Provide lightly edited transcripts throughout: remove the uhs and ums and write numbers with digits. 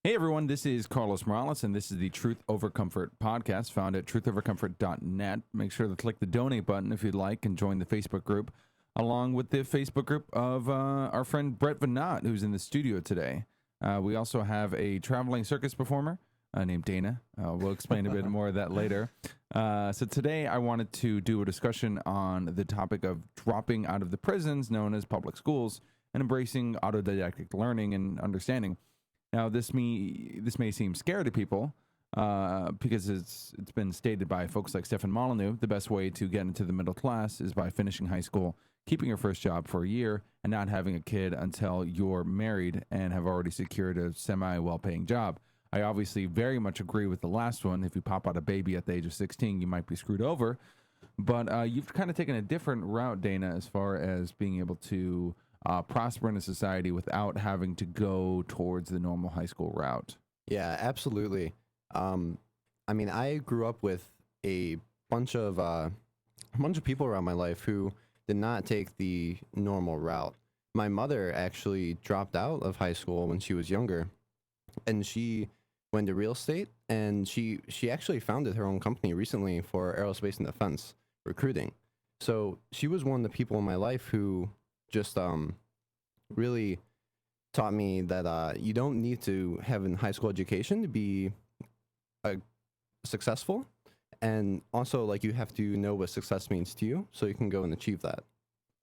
Hey everyone, this is Carlos Morales, and this is the Truth Over Comfort podcast found at truthovercomfort.net. Make sure to click the donate button if you'd like and join the Facebook group, along with the Facebook group of our friend Brett Veinotte, who's in the studio today. We also have a traveling circus performer named Dana. We'll explain a bit more of that later. So today I wanted to do a discussion on the topic of dropping out of the prisons known as public schools and embracing autodidactic learning and understanding. Now, this may seem scary to people because it's been stated by folks like Stefan Molyneux, the best way to get into the middle class is by finishing high school, keeping your first job for a year, and not having a kid until you're married and have already secured a semi-well-paying job. I obviously very much agree with the last one. If you pop out a baby at the age of 16, you might be screwed over. But you've kind of taken a different route, Dana, as far as being able to prosper in a society without having to go towards the normal high school route. Yeah, absolutely. I grew up with a bunch of people around my life who did not take the normal route. My mother actually dropped out of high school when she was younger, and she went to real estate, and she actually founded her own company recently for aerospace and defense recruiting. So she was one of the people in my life who just really taught me that you don't need to have a high school education to be successful, and also like you have to know what success means to you so you can go and achieve that.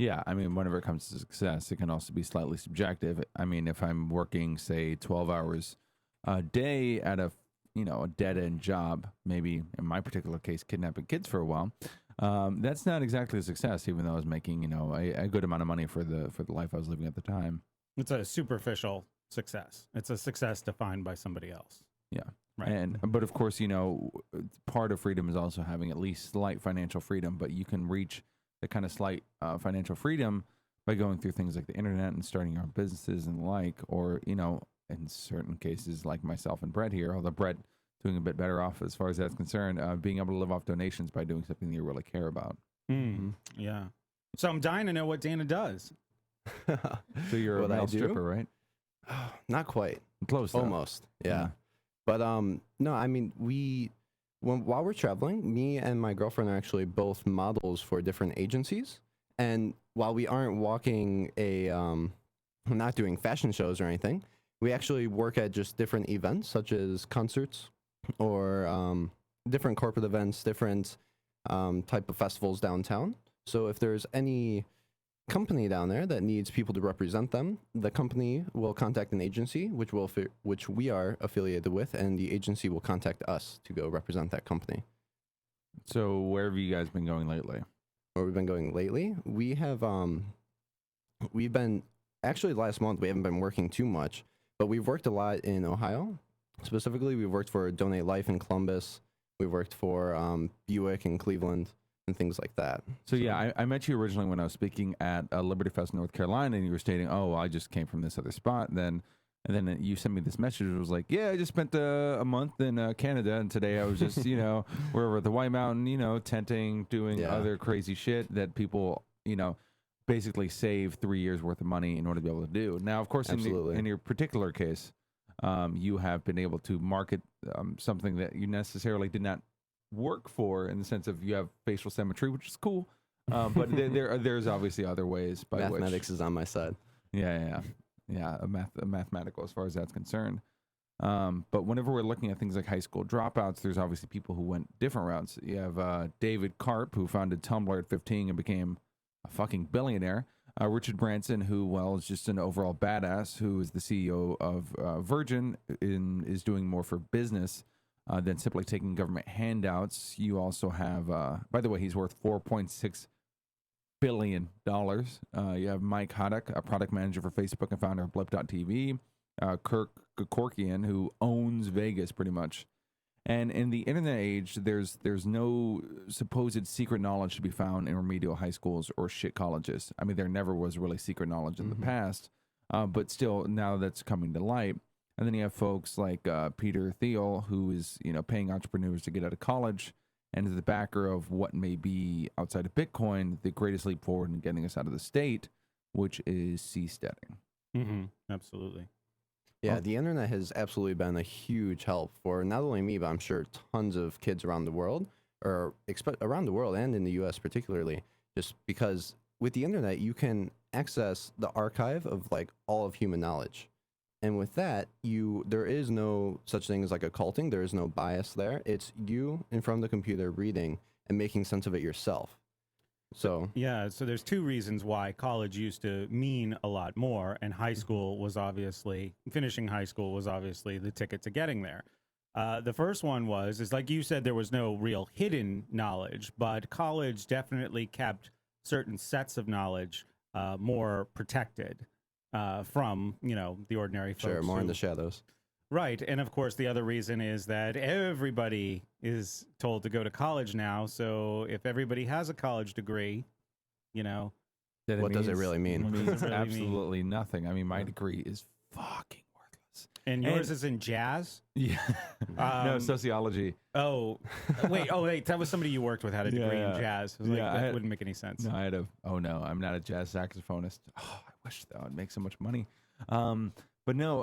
Yeah, I mean, whenever it comes to success, it can also be slightly subjective. I mean, if I'm working, say, 12 hours a day at a dead-end job, maybe in my particular case, kidnapping kids for a while, that's not exactly a success, even though I was making, a good amount of money for the life I was living at the time. It's a superficial success. It's a success defined by somebody else. Yeah. Right. But of course, part of freedom is also having at least slight financial freedom, but you can reach the kind of slight financial freedom by going through things like the internet and starting your own businesses and the like, or, in certain cases like myself and Brett here, although Brett doing a bit better off as far as that's concerned, being able to live off donations by doing something that you really care about. Mm-hmm. Yeah. So I'm dying to know what Dana does. So you're a male stripper, right? Not quite. Close. Almost. Yeah. But no, I mean, while we're traveling, me and my girlfriend are actually both models for different agencies. And while we aren't not doing fashion shows or anything, we actually work at just different events, such as concerts or different corporate events, different type of festivals downtown. So if there's any company down there that needs people to represent them, the company will contact an agency, which we are affiliated with, and the agency will contact us to go represent that company. So where have you guys been going lately? Where we've been going lately? We have we've been actually last month we haven't been working too much, but we've worked a lot in Ohio. Specifically, we've worked for Donate Life in Columbus. We've worked for Buick in Cleveland and things like that. So yeah, I met you originally when I was speaking at Liberty Fest, North Carolina, and you were stating, "Oh, I just came from this other spot." And then you sent me this message. It was like, "Yeah, I just spent a month in Canada, and today I was just, we're over at the White Mountain, tenting, doing other crazy shit that people, basically save 3 years worth of money in order to be able to do." Now, of course, in your particular case, you have been able to market something that you necessarily did not work for, in the sense of you have facial symmetry, which is cool, but there's obviously other ways by mathematics is on my side. Yeah, mathematical as far as that's concerned. But whenever we're looking at things like high school dropouts, there's obviously people who went different routes. You have David Karp, who founded Tumblr at 15 and became a fucking billionaire. Richard Branson, who, is just an overall badass, who is the CEO of Virgin, is doing more for business than simply taking government handouts. You also have, by the way, he's worth $4.6 billion. You have Mike Haddock, a product manager for Facebook and founder of Blip.tv. Kirk Corkian, who owns Vegas pretty much. And in the internet age, there's no supposed secret knowledge to be found in remedial high schools or shit colleges. I mean, there never was really secret knowledge in the past, but still now that's coming to light. And then you have folks like Peter Thiel, who is paying entrepreneurs to get out of college, and is the backer of what may be, outside of Bitcoin, the greatest leap forward in getting us out of the state, which is seasteading. Mm-hmm. Absolutely. Yeah, Oh. the internet has absolutely been a huge help for not only me, but I'm sure tons of kids around the world, or around the world and in the U.S. particularly, just because with the internet you can access the archive of like all of human knowledge, and with that there is no such thing as like occulting. There is no bias there. It's you in front of the computer reading and making sense of it yourself. So Yeah, so there's two reasons why college used to mean a lot more, and high school was obviously, finishing high school was obviously the ticket to getting there. The first one is like you said, there was no real hidden knowledge, but college definitely kept certain sets of knowledge more protected from, the ordinary folks. sure, more in the shadows. Right. And of course, the other reason is that everybody is told to go to college now. So if everybody has a college degree, That What does it means- really mean? It means What does it really mean? absolutely nothing. I mean, my degree is fucking worthless. and yours is in jazz. Yeah. No, Um, sociology. Oh, wait, that was somebody you worked with had a degree Yeah. in jazz. I was like, Yeah, I that had- wouldn't make any sense. No, I'm not a jazz saxophonist. Oh, I wish that would make so much money. But no,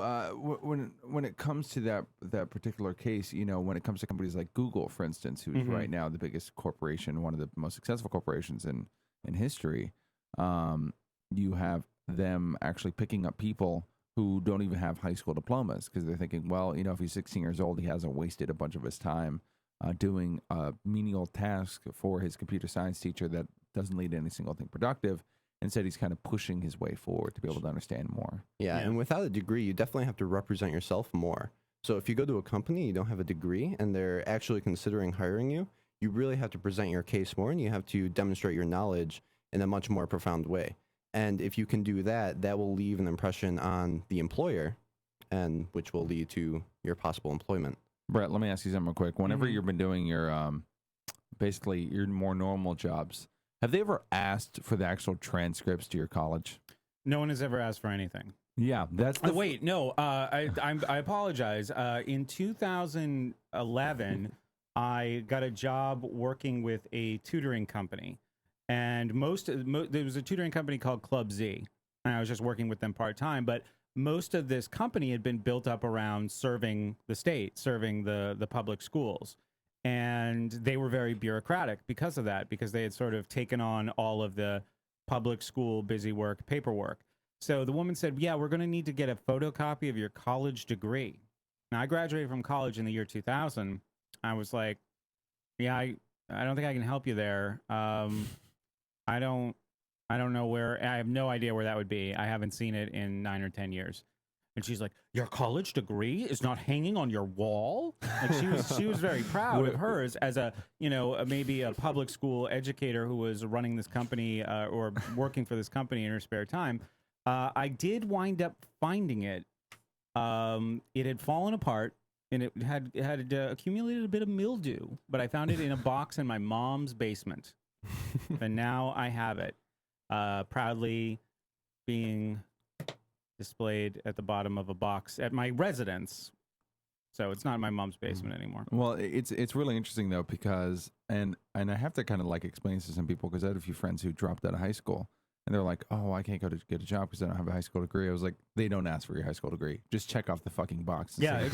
when it comes to that particular case, when it comes to companies like Google, for instance, who's Mhm. right now the biggest corporation, one of the most successful corporations in history, you have them actually picking up people who don't even have high school diplomas because they're thinking, well, if he's 16 years old, he hasn't wasted a bunch of his time doing a menial task for his computer science teacher that doesn't lead to any single thing productive. Instead, he's kind of pushing his way forward to be able to understand more. Yeah, Yeah. and without a degree, you definitely have to represent yourself more. So if you go to a company, you don't have a degree, and they're actually considering hiring you, you really have to present your case more, and you have to demonstrate your knowledge in a much more profound way. And if you can do that, that will leave an impression on the employer, and which will lead to your possible employment. Brett, let me ask you something real quick. Whenever Mhm. you've been doing your basically your more normal jobs, have they ever asked for the actual transcripts to your college? No one has ever asked for anything. Yeah, that's the Wait, no. I apologize. In 2011, I got a job working with a tutoring company, and there was a tutoring company called Club Z, and I was just working with them part time. But most of this company had been built up around serving the state, serving the public schools. And they were very bureaucratic because of that, because they had sort of taken on all of the public school busy work, paperwork. So the woman said, yeah, we're going to need to get a photocopy of your college degree. Now, I graduated from college in the year 2000. I was like, yeah, I don't think I can help you there. I don't know where. I have no idea where that would be. I haven't seen it in 9 or 10 years. And she's like, your college degree is not hanging on your wall? Like she was very proud of hers as a, maybe a public school educator who was running this company or working for this company in her spare time. I did wind up finding it. It had fallen apart and it had accumulated a bit of mildew, but I found it in a box in my mom's basement. And now I have it, proudly being displayed at the bottom of a box at my residence. So it's not in my mom's basement anymore. Well, it's really interesting though because and I have to kind of like explain this to some people because I had a few friends who dropped out of high school and they're like, oh, I can't go to get a job because I don't have a high school degree. I was like, they don't ask for your high school degree. Just check off the fucking box. and Yeah, say,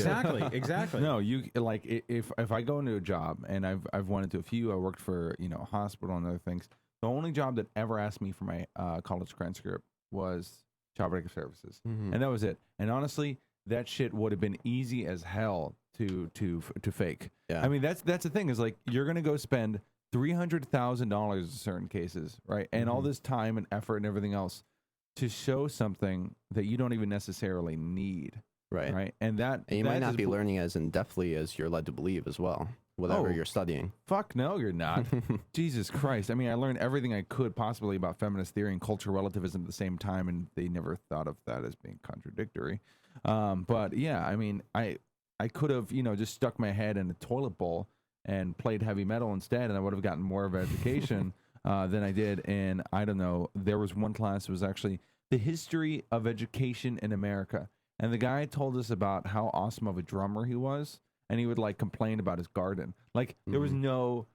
exactly. No, you like if I go into a job and I've went into a few. I worked for a hospital and other things. The only job that ever asked me for my college transcript was child protective services, and that was it. And honestly, that shit would have been easy as hell to fake. Yeah. I mean, that's the thing is like you're gonna go spend $300,000 in certain cases, right? And all this time and effort and everything else to show something that you don't even necessarily need, Right. right? And And you might not be learning as in-depthly as you're led to believe as well, whatever Oh. you're studying. Fuck no, you're not. Jesus Christ. I mean, I learned everything I could possibly about feminist theory and cultural relativism at the same time, and they never thought of that as being contradictory. But yeah, I mean, I could have, just stuck my head in a toilet bowl and played heavy metal instead, and I would have gotten more of an education than I did. And I don't know, there was one class that was actually the history of education in America. And the guy told us about how awesome of a drummer he was. And he would like complain about his garden. Like there was no,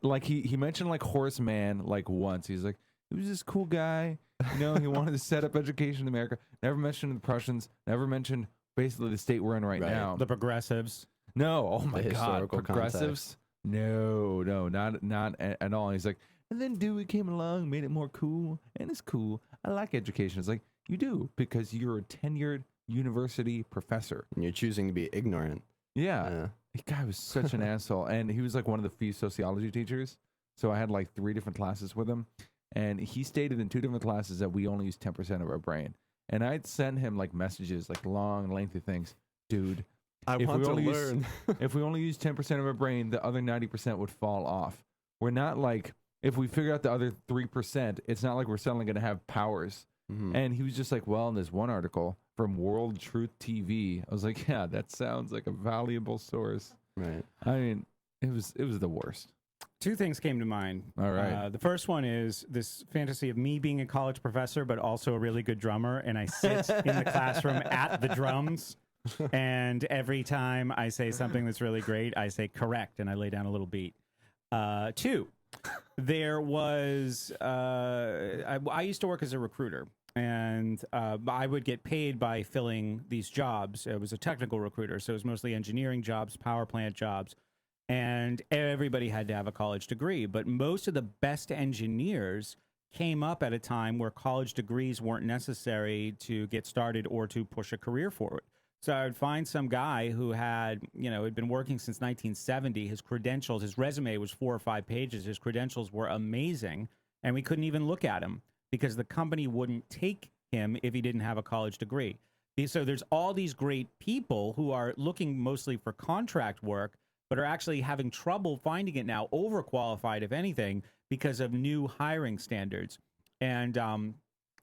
like he mentioned like Horace Mann like once. He's like, he was this cool guy. He wanted to set up education in America. Never mentioned the Prussians. Never mentioned basically the state we're in right Right. now. The progressives. No, oh my The God, historical progressives? No, not at all. He's like, and then Dewey came along, made it more cool, and it's cool. I like education. It's like, you do, because you're a tenured university professor. And you're choosing to be ignorant. Yeah. The guy was such an asshole. And he was like one of the few sociology teachers. So I had like 3 different classes with him. And he stated in 2 different classes that we only use 10% of our brain. And I'd send him like messages, like long, lengthy things. Dude, I if want we to only learn. if we only use 10% of our brain, the other 90% would fall off. We're not like, if we figure out the other 3%, it's not like we're suddenly going to have powers. Mhm. And he was just like, well, in this one article from World Truth TV, I was like, yeah, that sounds like a valuable source. Right. I mean, it was the worst. 2 things came to mind. All right. The first one is this fantasy of me being a college professor, but also a really good drummer. And I sit in the classroom at the drums. And every time I say something that's really great, I say correct. And I lay down a little beat. 2, there was, I used to work as a recruiter. And I would get paid by filling these jobs. It was a technical recruiter. So it was mostly engineering jobs, power plant jobs. And everybody had to have a college degree. But most of the best engineers came up at a time where college degrees weren't necessary to get started or to push a career forward. So I would find some guy who had been working since 1970. His credentials, his resume was 4 or 5 pages. His credentials were amazing. And we couldn't even look at him because the company wouldn't take him if he didn't have a college degree. So there's all these great people who are looking mostly for contract work, but are actually having trouble finding it now, overqualified, if anything, because of new hiring standards. And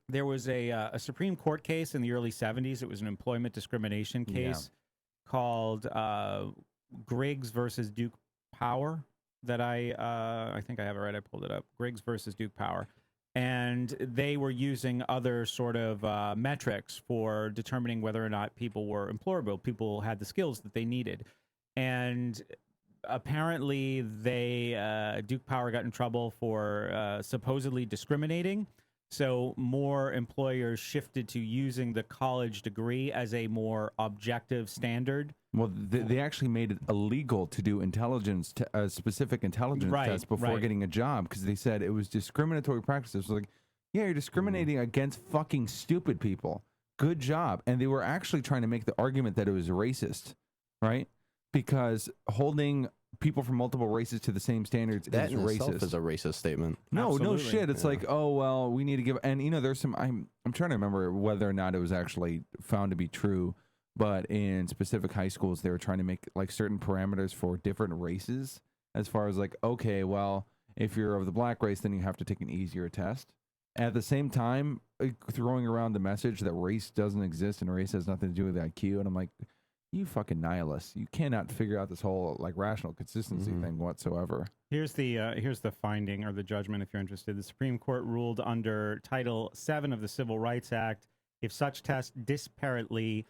there was a Supreme Court case in the early 70s. It was an employment discrimination case called Griggs versus Duke Power that I think I have it right. I pulled it up. Griggs versus Duke Power. And they were using other sort of metrics for determining whether or not people were employable. People had the skills that they needed. And apparently Duke Power got in trouble for supposedly discriminating. So more employers shifted to using the college degree as a more objective standard. Well, they actually made it illegal to do specific intelligence tests before getting a job because they said it was discriminatory practices. Like, yeah, you're discriminating against fucking stupid people. Good job. And they were actually trying to make the argument that it was racist, right? Because holding people from multiple races to the same standards That is in racist. itself is a racist statement. No Absolutely. shit. It's like, oh well, we need to give. And there's some. I'm trying to remember whether or not it was actually found to be true, but in specific high schools, they were trying to make like certain parameters for different races. As far as like, okay, well, if you're of the black race, then you have to take an easier test. At the same time, throwing around the message that race doesn't exist and race has nothing to do with IQ, and I'm like, you fucking nihilists. You cannot figure out this whole like rational consistency thing whatsoever. Here's the finding or the judgment if you're interested. The Supreme Court ruled under Title VII of the Civil Rights Act, if such tests disparately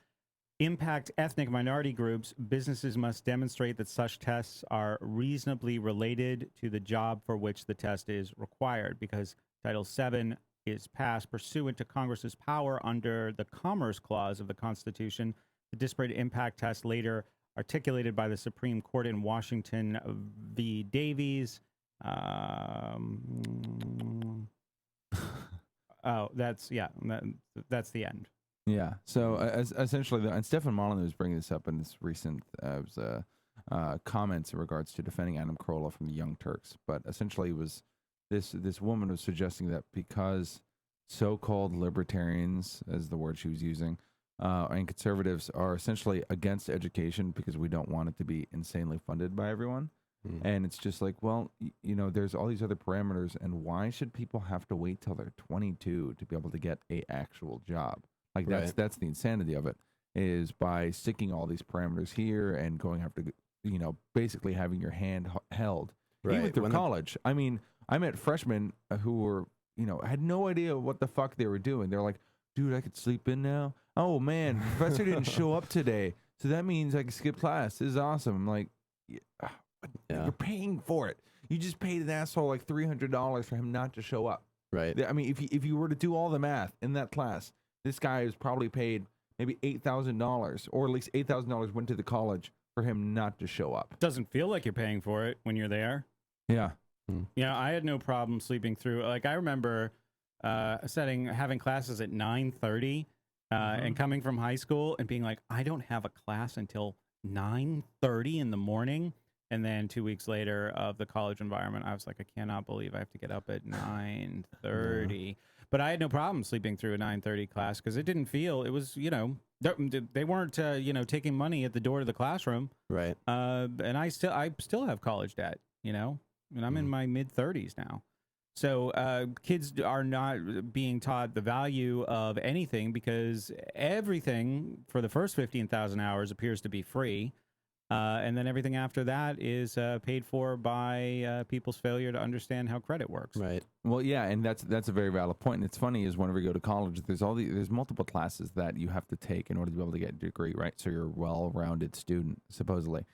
impact ethnic minority groups, businesses must demonstrate that such tests are reasonably related to the job for which the test is required, because Title VII is passed pursuant to Congress's power under the Commerce Clause of the Constitution. The disparate impact test, later articulated by the Supreme Court in Washington v. Davies. That's the end. Yeah. So essentially, and Stefan Molyneux was bringing this up in this recent comments in regards to defending Adam Carolla from the Young Turks. But essentially, it was this woman was suggesting that because so-called libertarians, as the word she was using, and conservatives are essentially against education because we don't want it to be insanely funded by everyone. And it's just like, well, there's all these other parameters, and why should people have to wait till they're 22 to be able to get a actual job? Like that's the insanity of it, is by sticking all these parameters here and going after, basically having your hand held. Right. Even through college. I mean, I met freshmen who were, had no idea what the fuck they were doing. They're like, dude, I could sleep in now. Oh man, professor didn't show up today, so that means I can skip class. This is awesome. I'm like, you're paying for it. You just paid an asshole like $300 for him not to show up. Right. I mean, if you were to do all the math in that class, this guy is probably paid maybe $8,000, or at least $8,000 went to the college for him not to show up. Doesn't feel like you're paying for it when you're there. Yeah. Yeah, I had no problem sleeping through. Like, I remember having classes at 9:30 and coming from high school and being like, I don't have a class until 9:30 in the morning. And then 2 weeks later of the college environment, I was like, I cannot believe I have to get up at 9:30. But I had no problem sleeping through a 9:30 class because it didn't feel, it was, they weren't, taking money at the door to the classroom. Right. And I still have college debt, and I'm in my mid-30s now. So kids are not being taught the value of anything because everything for the first 15,000 hours appears to be free. And then everything after that is paid for by people's failure to understand how credit works. Right. Well, yeah, and that's a very valid point. And it's funny is whenever you go to college, there's multiple classes that you have to take in order to be able to get a degree, right? So you're a well-rounded student, supposedly.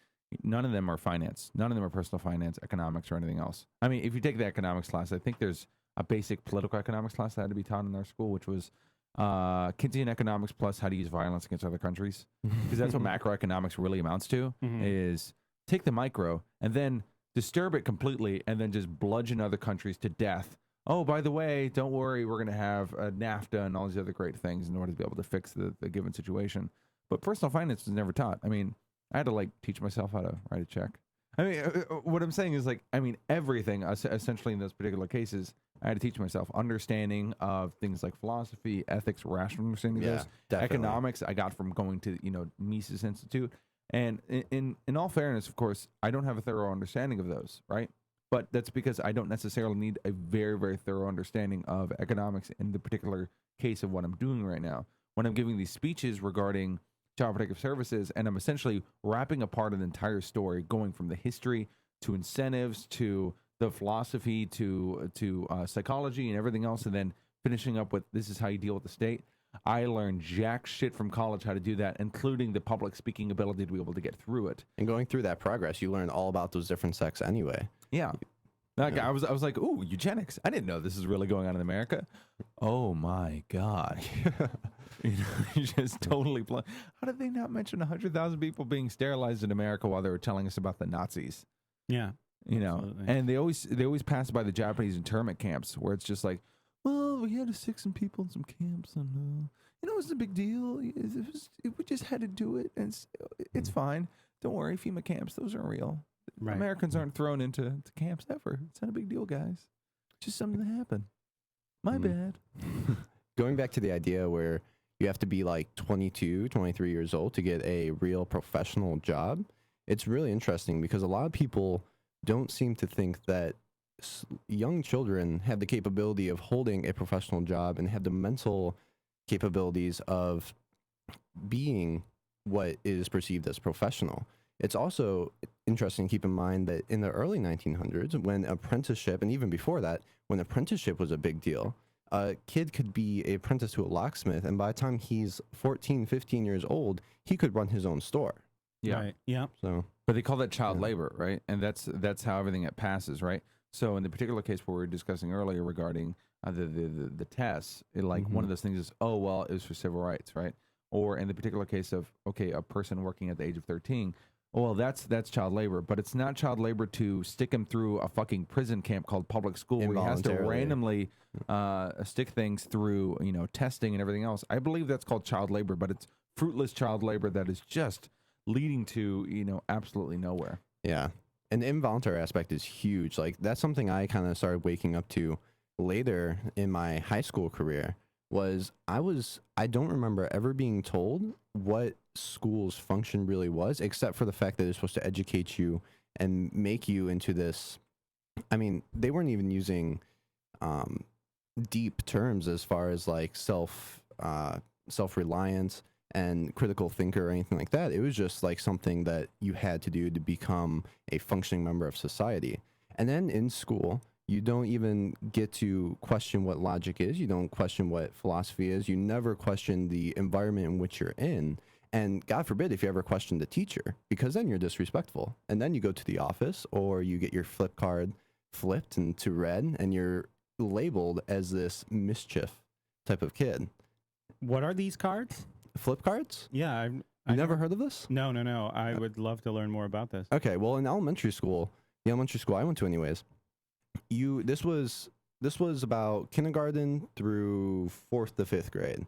None of them are finance. None of them are personal finance, economics, or anything else. I mean, if you take the economics class, I think there's a basic political economics class that had to be taught in our school, which was Keynesian economics plus how to use violence against other countries. Because that's what macroeconomics really amounts to, is take the micro and then disturb it completely and then just bludgeon other countries to death. Oh, by the way, don't worry, we're going to have NAFTA and all these other great things in order to be able to fix the given situation. But personal finance was never taught. I mean, I had to teach myself how to write a check. I mean, what I'm saying is everything essentially in those particular cases, I had to teach myself understanding of things like philosophy, ethics, rational understanding of those. Definitely. Economics I got from going to, Mises Institute. And in all fairness, of course, I don't have a thorough understanding of those, right? But that's because I don't necessarily need a very, very thorough understanding of economics in the particular case of what I'm doing right now. When I'm giving these speeches regarding child protective services, and I'm essentially wrapping apart an entire story, going from the history to incentives to the philosophy to psychology and everything else, and then finishing up with this is how you deal with the state. I learned jack shit from college how to do that, including the public speaking ability to be able to get through it. And going through that progress, you learn all about those different sects anyway. Yeah. I was like, ooh, eugenics. I didn't know this is really going on in America. Oh my God. You just totally how did they not mention 100,000 people being sterilized in America while they were telling us about the Nazis? Yeah. Absolutely. And they always pass by the Japanese internment camps where it's just like, well, we had to stick some people in some camps and it wasn't a big deal. We just had to do it, and it's fine. Don't worry, FEMA camps, those aren't real. Right. Americans aren't thrown into camps ever. It's not a big deal, guys. Just something that happened. My bad. Going back to the idea where you have to be 22, 23 years old to get a real professional job, it's really interesting because a lot of people don't seem to think that young children have the capability of holding a professional job and have the mental capabilities of being what is perceived as professional. It's also interesting to keep in mind that in the early 1900s, when apprenticeship, and even before that, when apprenticeship was a big deal, a kid could be an apprentice to a locksmith, and by the time he's 14, 15 years old, he could run his own store. Yeah. Right. Yeah. So, but they call that child labor, right? And that's how everything that passes, right? So in the particular case where we were discussing earlier regarding the tests, one of those things is, oh, well, it was for civil rights, right? Or in the particular case of, okay, a person working at the age of 13, well, that's child labor, but it's not child labor to stick him through a fucking prison camp called public school where he has to randomly stick things through, testing and everything else. I believe that's called child labor, but it's fruitless child labor that is just leading to, absolutely nowhere. Yeah. And the involuntary aspect is huge. That's something I kind of started waking up to later in my high school career. I don't remember ever being told what school's function really was, except for the fact that it's supposed to educate you and make you into this. I mean, they weren't even using deep terms as far as self-reliance and critical thinker or anything like that. It was just something that you had to do to become a functioning member of society. And then in school, you don't even get to question what logic is. You don't question what philosophy is. You never question the environment in which you're in. And God forbid if you ever question the teacher, because then you're disrespectful. And then you go to the office or you get your flip card flipped into red and you're labeled as this mischief type of kid. What are these cards? flip cards? Yeah, You never heard of this? No. I would love to learn more about this. Okay, well, in elementary school, the elementary school I went to, anyways, this was about kindergarten through 4th to 5th grade.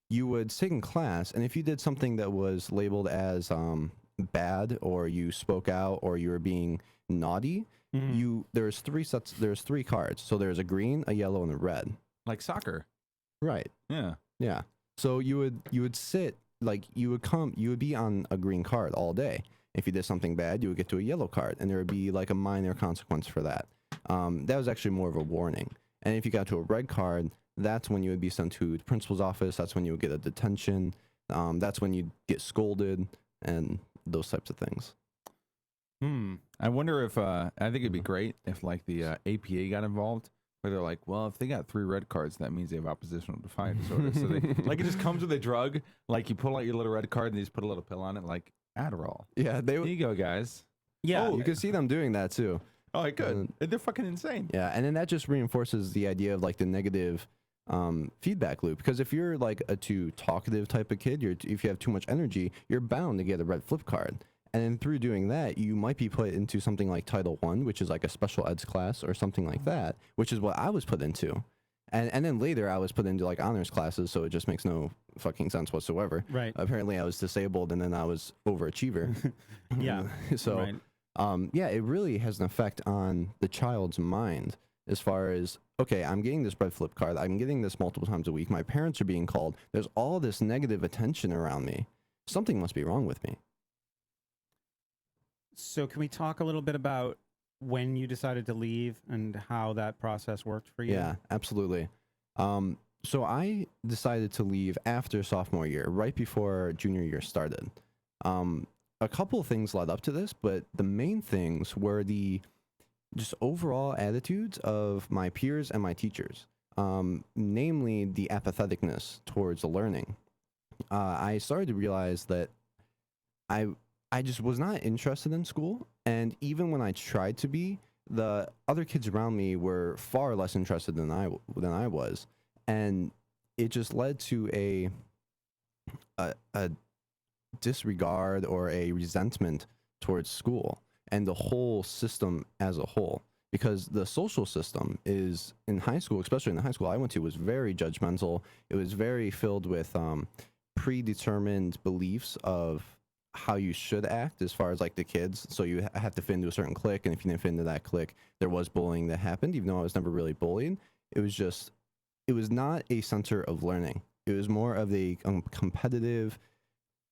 You would sit in class, and if you did something that was labeled as bad, or you spoke out, or you were being naughty, there's 3 cards. So there's a green, a yellow, and a red. Like soccer. Right. Yeah. Yeah. So you would sit, like, you would be on a green card all day. If you did something bad, you would get to a yellow card, and there would be like a minor consequence for that. That was actually more of a warning. And if you got to a red card, that's when you would be sent to the principal's office. That's when you would get a detention. That's when you'd get scolded and those types of things. I wonder if I think it'd be great if like the APA got involved, where they're like, well, if they got 3 red cards, that means they have oppositional defiant disorder. So they, like, it just comes with a drug. Like, you pull out your little red card and you just put a little pill on it, like Adderall. Yeah, Here you go, guys. Yeah. Oh, you can see them doing that too. Oh, I could. They're fucking insane. Yeah, and then that just reinforces the idea of like the negative feedback loop. Because if you're like a too talkative type of kid, if you have too much energy, you're bound to get a red flip card. And then through doing that, you might be put into something like Title I, which is like a special eds class or something like that, which is what I was put into. And then later I was put into like honors classes, so it just makes no fucking sense whatsoever. Right. Apparently I was disabled, and then I was overachiever. Yeah. So, Right. yeah, it really has an effect on the child's mind as far as, okay, I'm getting this red flip card. I'm getting this multiple times a week. My parents are being called. There's all this negative attention around me. Something must be wrong with me. So can we talk a little bit about when you decided to leave and how that process worked for you? Yeah, absolutely. So I decided to leave after sophomore year, right before junior year started. A couple of things led up to this, but the main things were the just overall attitudes of my peers and my teachers, namely the apatheticness towards learning. I started to realize that I just was not interested in school, and even when I tried to be, the other kids around me were far less interested than I was, and it just led to a disregard or a resentment towards school and the whole system as a whole. Because the social system is, in high school, especially in the high school I went to, was very judgmental. It was very filled with predetermined beliefs of how you should act as far as like the kids. So you have to fit into a certain clique, and if you didn't fit into that clique, there was bullying that happened, even though I was never really bullied. It was not a center of learning. It was more of a competitive,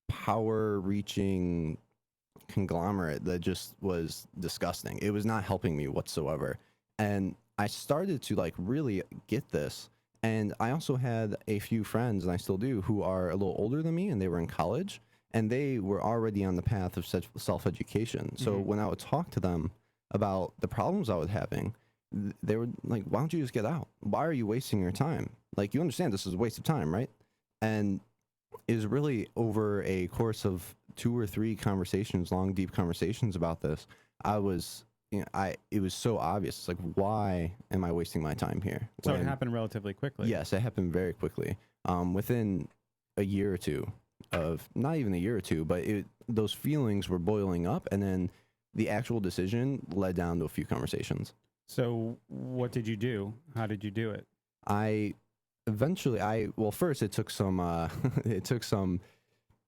power-reaching conglomerate that just was disgusting. It was not helping me whatsoever. And I started to like really get this. And I also had a few friends, and I still do, who are a little older than me, and they were in college, and they were already on the path of self-education. So when I would talk to them about the problems I was having, they were like, why don't you just get out? Why are you wasting your time? Like, you understand this is a waste of time, right? And it was really over a course of 2 or 3 conversations, long, deep conversations about this, it was so obvious. It's like, why am I wasting my time here? So it happened relatively quickly. Yes, it happened very quickly. Within a year or two of, not even a year or two, but those feelings were boiling up, and then the actual decision led down to a few conversations. So what did you do? How did you do it? First it took some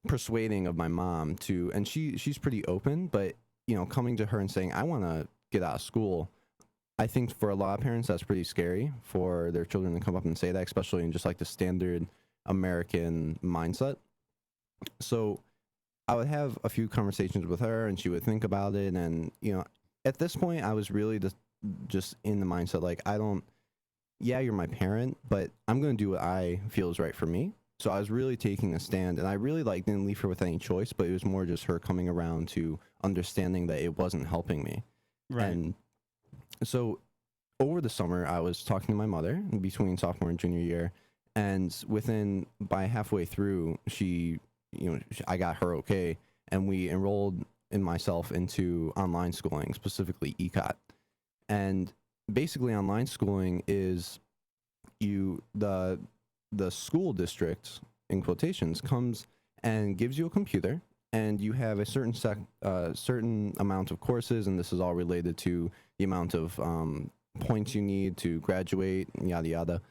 persuading of my mom to, and she's pretty open, but coming to her and saying, I want to get out of school, I think for a lot of parents that's pretty scary for their children to come up and say that, especially in just like the standard American mindset. So I would have a few conversations with her, and she would think about it, and at this point I was really just in the mindset like, you're my parent, but I'm going to do what I feel is right for me. So I was really taking a stand, and I really didn't leave her with any choice, but it was more just her coming around to understanding that it wasn't helping me. Right. And so over the summer, I was talking to my mother between sophomore and junior year, and by halfway through, I got her okay, and we enrolled myself into online schooling, specifically ECOT. And basically online schooling is the school district, in quotations, comes and gives you a computer, and you have a certain amount of courses, and this is all related to the amount of points you need to graduate, yada yada.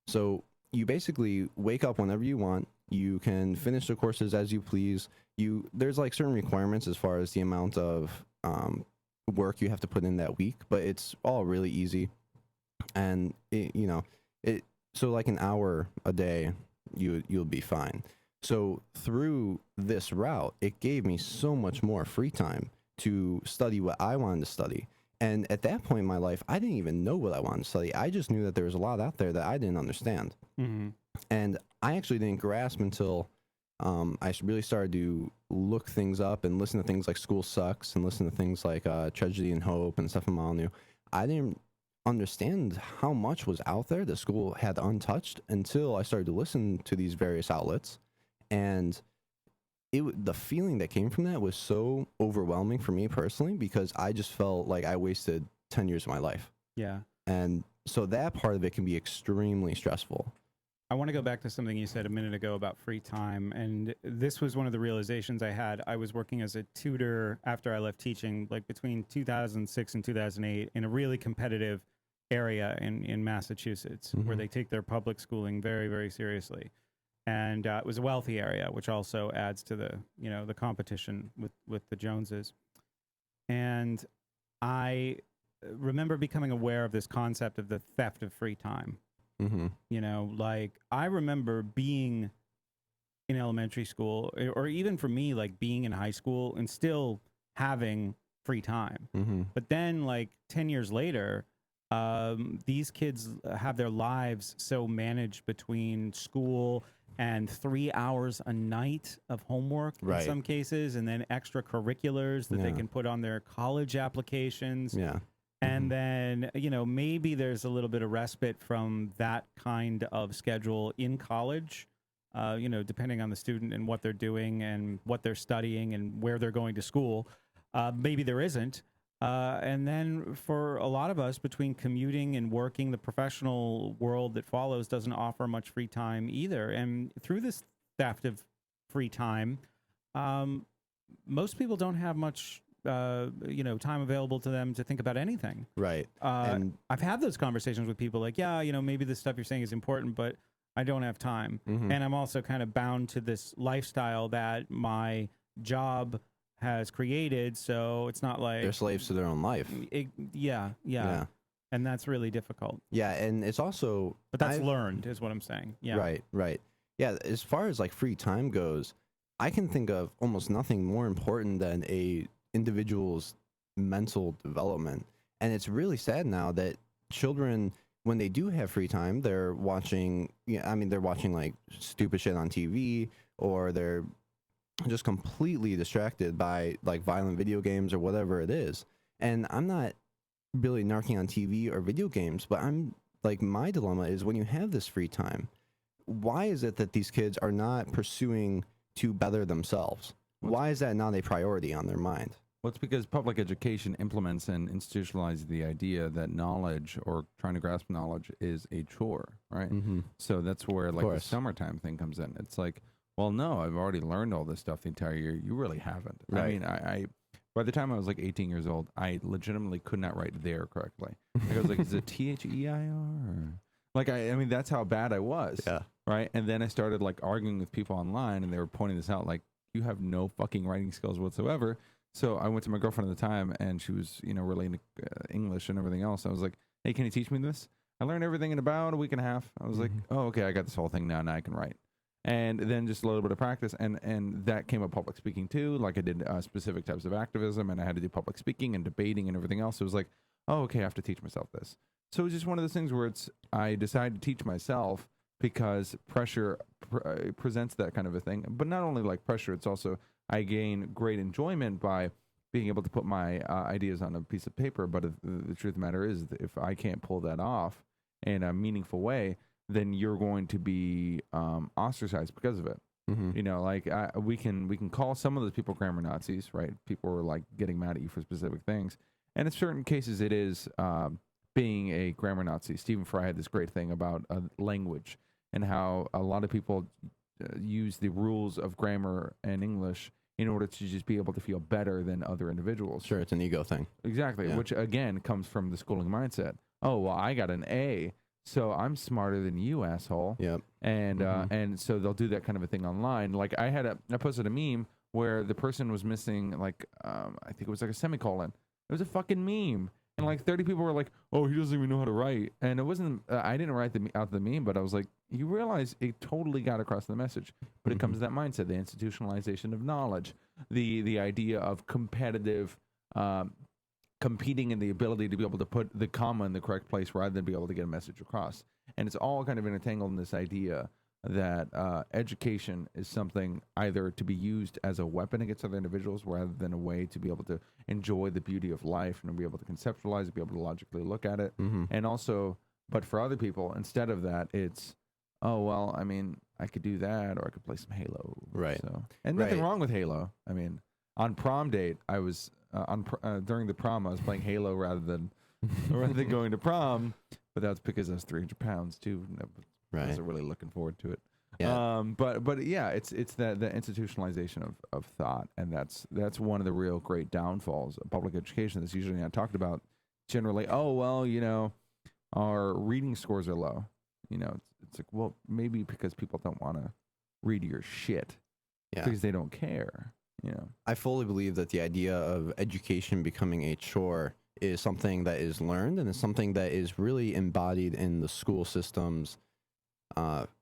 So you basically wake up whenever you want. You can finish the courses as you please. There's like certain requirements as far as the amount of work you have to put in that week, but it's all really easy. And so like an hour a day, you'll be fine. So through this route, it gave me so much more free time to study what I wanted to study. And at that point in my life, I didn't even know what I wanted to study. I just knew that there was a lot out there that I didn't understand. Mm-hmm. And I actually didn't grasp until I really started to look things up and listen to things like School Sucks and listen to things like Tragedy and Hope and Stefan Molyneux. I didn't understand how much was out there that school had untouched until I started to listen to these various outlets. And the feeling that came from that was so overwhelming for me personally, because I just felt like I wasted 10 years of my life. Yeah. And so that part of it can be extremely stressful. I want to go back to something you said a minute ago about free time. And this was one of the realizations I had. I was working as a tutor after I left teaching, like between 2006 and 2008, in a really competitive area in Massachusetts, Mm-hmm. where they take their public schooling very, very seriously. And it was a wealthy area, which also adds to the competition with the Joneses. And I remember becoming aware of this concept of the theft of free time. Mm-hmm. Like I remember being in elementary school, or even for me, like being in high school and still having free time. Mm-hmm. But then like 10 years later, these kids have their lives so managed between school and 3 hours a night of homework in some cases, and then extracurriculars that they can put on their college applications. Yeah. And then, maybe there's a little bit of respite from that kind of schedule in college, depending on the student and what they're doing and what they're studying and where they're going to school. Maybe there isn't. And then for a lot of us, between commuting and working, the professional world that follows doesn't offer much free time either. And through this theft of free time, most people don't have much time available to them to think about anything. Right. And I've had those conversations with people like, maybe the stuff you're saying is important, but I don't have time. Mm-hmm. And I'm also kind of bound to this lifestyle that my job has created. So it's not like they're slaves to their own life. Yeah. And that's really difficult. Yeah. And it's also, but that's learned is what I'm saying. Yeah. Right. Yeah. As far as like free time goes, I can think of almost nothing more important than a individual's mental development. And it's really sad now that children, when they do have free time, they're watching, they're watching like stupid shit on TV, or they're just completely distracted by like violent video games or whatever it is. And I'm not really narking on TV or video games, but I'm like, my dilemma is, when you have this free time, why is it that these kids are not pursuing to better themselves? Why is that not a priority on their mind? Well, it's because public education implements and institutionalizes the idea that knowledge, or trying to grasp knowledge, is a chore, right? Mm-hmm. So that's where like the summertime thing comes in. It's like, well, no, I've already learned all this stuff the entire year. You really haven't. Right. I mean, I by the time I was like 18 years old, I legitimately could not write there correctly. Like, I was like, is it THEIR? Like, I mean, that's how bad I was. Yeah. Right. And then I started like arguing with people online, and they were pointing this out, like, you have no fucking writing skills whatsoever. So I went to my girlfriend at the time, and she was, really into English and everything else. I was like, hey, can you teach me this? I learned everything in about a week and a half. I was like, oh, okay, I got this whole thing now. Now I can write. And then just a little bit of practice. And that came up public speaking too. Like, I did specific types of activism, and I had to do public speaking and debating and everything else. So it was like, oh, okay, I have to teach myself this. So it was just one of those things where I decided to teach myself because pressure presents that kind of a thing. But not only like pressure, it's also, I gain great enjoyment by being able to put my ideas on a piece of paper. But the truth of the matter is, that if I can't pull that off in a meaningful way, then you're going to be ostracized because of it. Mm-hmm. We can call some of those people grammar Nazis, right? People are like getting mad at you for specific things. And in certain cases, it is being a grammar Nazi. Stephen Fry had this great thing about language, and how a lot of people use the rules of grammar and English in order to just be able to feel better than other individuals. Sure, it's an ego thing. Exactly, Yeah. which again comes from the schooling mindset. Oh, well, I got an A, so I'm smarter than you, asshole. Yep. And so they'll do that kind of a thing online. Like I posted a meme where the person was missing like I think it was like a semicolon. It was a fucking meme. And like 30 people were like, "Oh, he doesn't even know how to write." And it wasn't. I didn't write out the meme, but I was like, "You realize it totally got across the message." But it comes to that mindset, the institutionalization of knowledge, the idea of competitive, competing in the ability to be able to put the comma in the correct place rather than be able to get a message across. And it's all kind of intertangled in this idea that education is something either to be used as a weapon against other individuals rather than a way to be able to enjoy the beauty of life and to be able to conceptualize it, be able to logically look at it. And also, but for other people, instead of that, it's, oh, well, I mean, I could do that or I could play some Halo. Right. So, and nothing wrong with Halo. I mean, on prom date, I was, during the prom, I was playing Halo rather than going to prom, but that's because I was 300 pounds too. I wasn't really looking forward to it. Yeah. But yeah, it's the institutionalization of thought, and that's one of the real great downfalls of public education. That's usually not talked about generally. Oh, well, you know, our reading scores are low. You know, it's like, well, maybe because people don't want to read your shit because they don't care. You know, I fully believe that the idea of education becoming a chore is something that is learned and is something that is really embodied in the school system's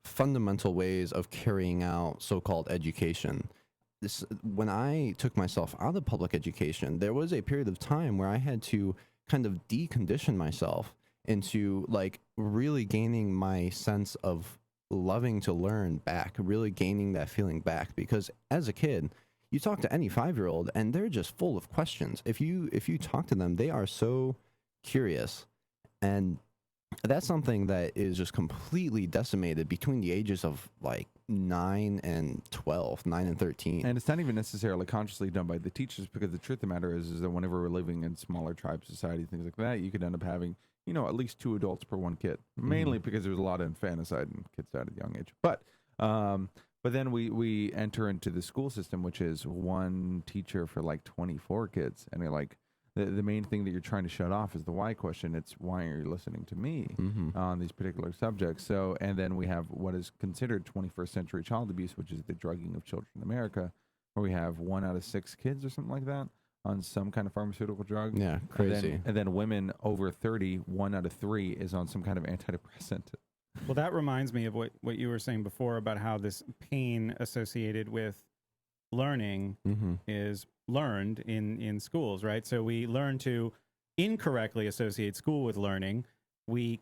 fundamental ways of carrying out so-called education. When I took myself out of public education, there was a period of time where I had to kind of decondition myself into like really gaining my sense of loving to learn back, really gaining that feeling back. Because as a kid, you talk to any 5-year-old and they're just full of questions. If you talk to them, they are so curious. And that's something that is just completely decimated between the ages of like 9 and 12, 9 and 13. and it's not even necessarily consciously done by the teachers, because the truth of the matter is that whenever we're living in smaller tribe society, things like that, you could end up having, you know, at least 2 adults per 1 kid, mainly because there's a lot of infanticide and kids died at a young age. But then we enter into the school system, which is 1 teacher for like 24 kids, and they're like, the main thing that you're trying to shut off is the why question. It's why are you listening to me on these particular subjects? So, and then we have what is considered 21st century child abuse, which is the drugging of children in America, where we have 1 out of 6 kids or something like that on some kind of pharmaceutical drug. Yeah, crazy. And then women over 30, 1 out of 3 is on some kind of antidepressant. Well, that reminds me of what you were saying before about how this pain associated with learning is learned in schools, right? So we learn to incorrectly associate school with learning. We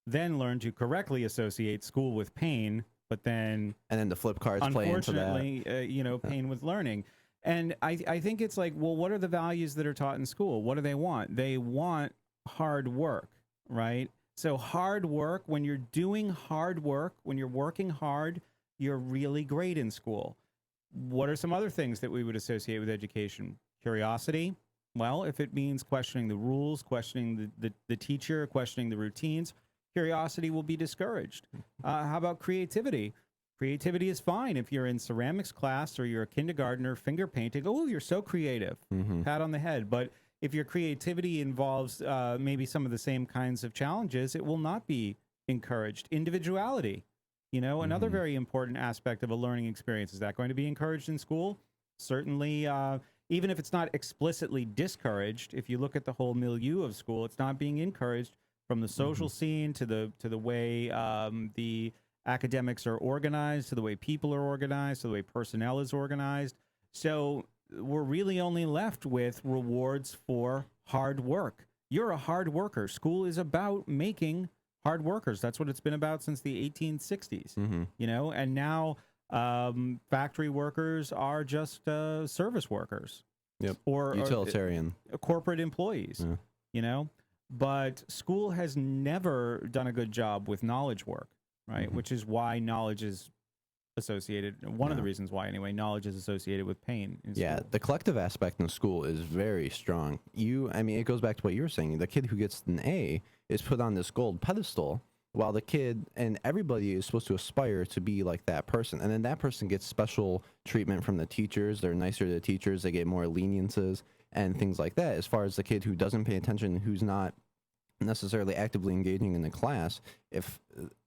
then learn to correctly associate school with pain, but then And then the flip cards play into that. unfortunately, pain with learning. And I think it's like, well, what are the values that are taught in school? What do they want? They want hard work, right? So hard work, when you're doing hard work, when you're working hard, you're really great in school. What are some other things that we would associate with education? Curiosity. Well, if it means questioning the rules, questioning the teacher, questioning the routines, curiosity will be discouraged. How about creativity? Creativity is fine if you're in ceramics class or you're a kindergartner finger painting. Oh, you're so creative. Pat on the head. But if your creativity involves maybe some of the same kinds of challenges, it will not be encouraged. Individuality. You know, another very important aspect of a learning experience. Is that going to be encouraged in school? Certainly, even if it's not explicitly discouraged, if you look at the whole milieu of school, it's not being encouraged, from the social scene to the way the academics are organized, to the way people are organized, to the way personnel is organized. So we're really only left with rewards for hard work. You're a hard worker. School is about making hard workers. That's what it's been about since the 1860s, you know, and now factory workers are just service workers. Yep. Or utilitarian. Corporate employees, you know, but school has never done a good job with knowledge work, right? Which is why knowledge is associated, one of the reasons why anyway, knowledge is associated with pain in school. The collective aspect in school is very strong. I mean, it goes back to what you were saying. The kid who gets an A is put on this gold pedestal, while the kid and everybody is supposed to aspire to be like that person. And then that person gets special treatment from the teachers. They're nicer to the teachers. They get more leniences and things like that. As far as the kid who doesn't pay attention, who's not necessarily actively engaging in the class, if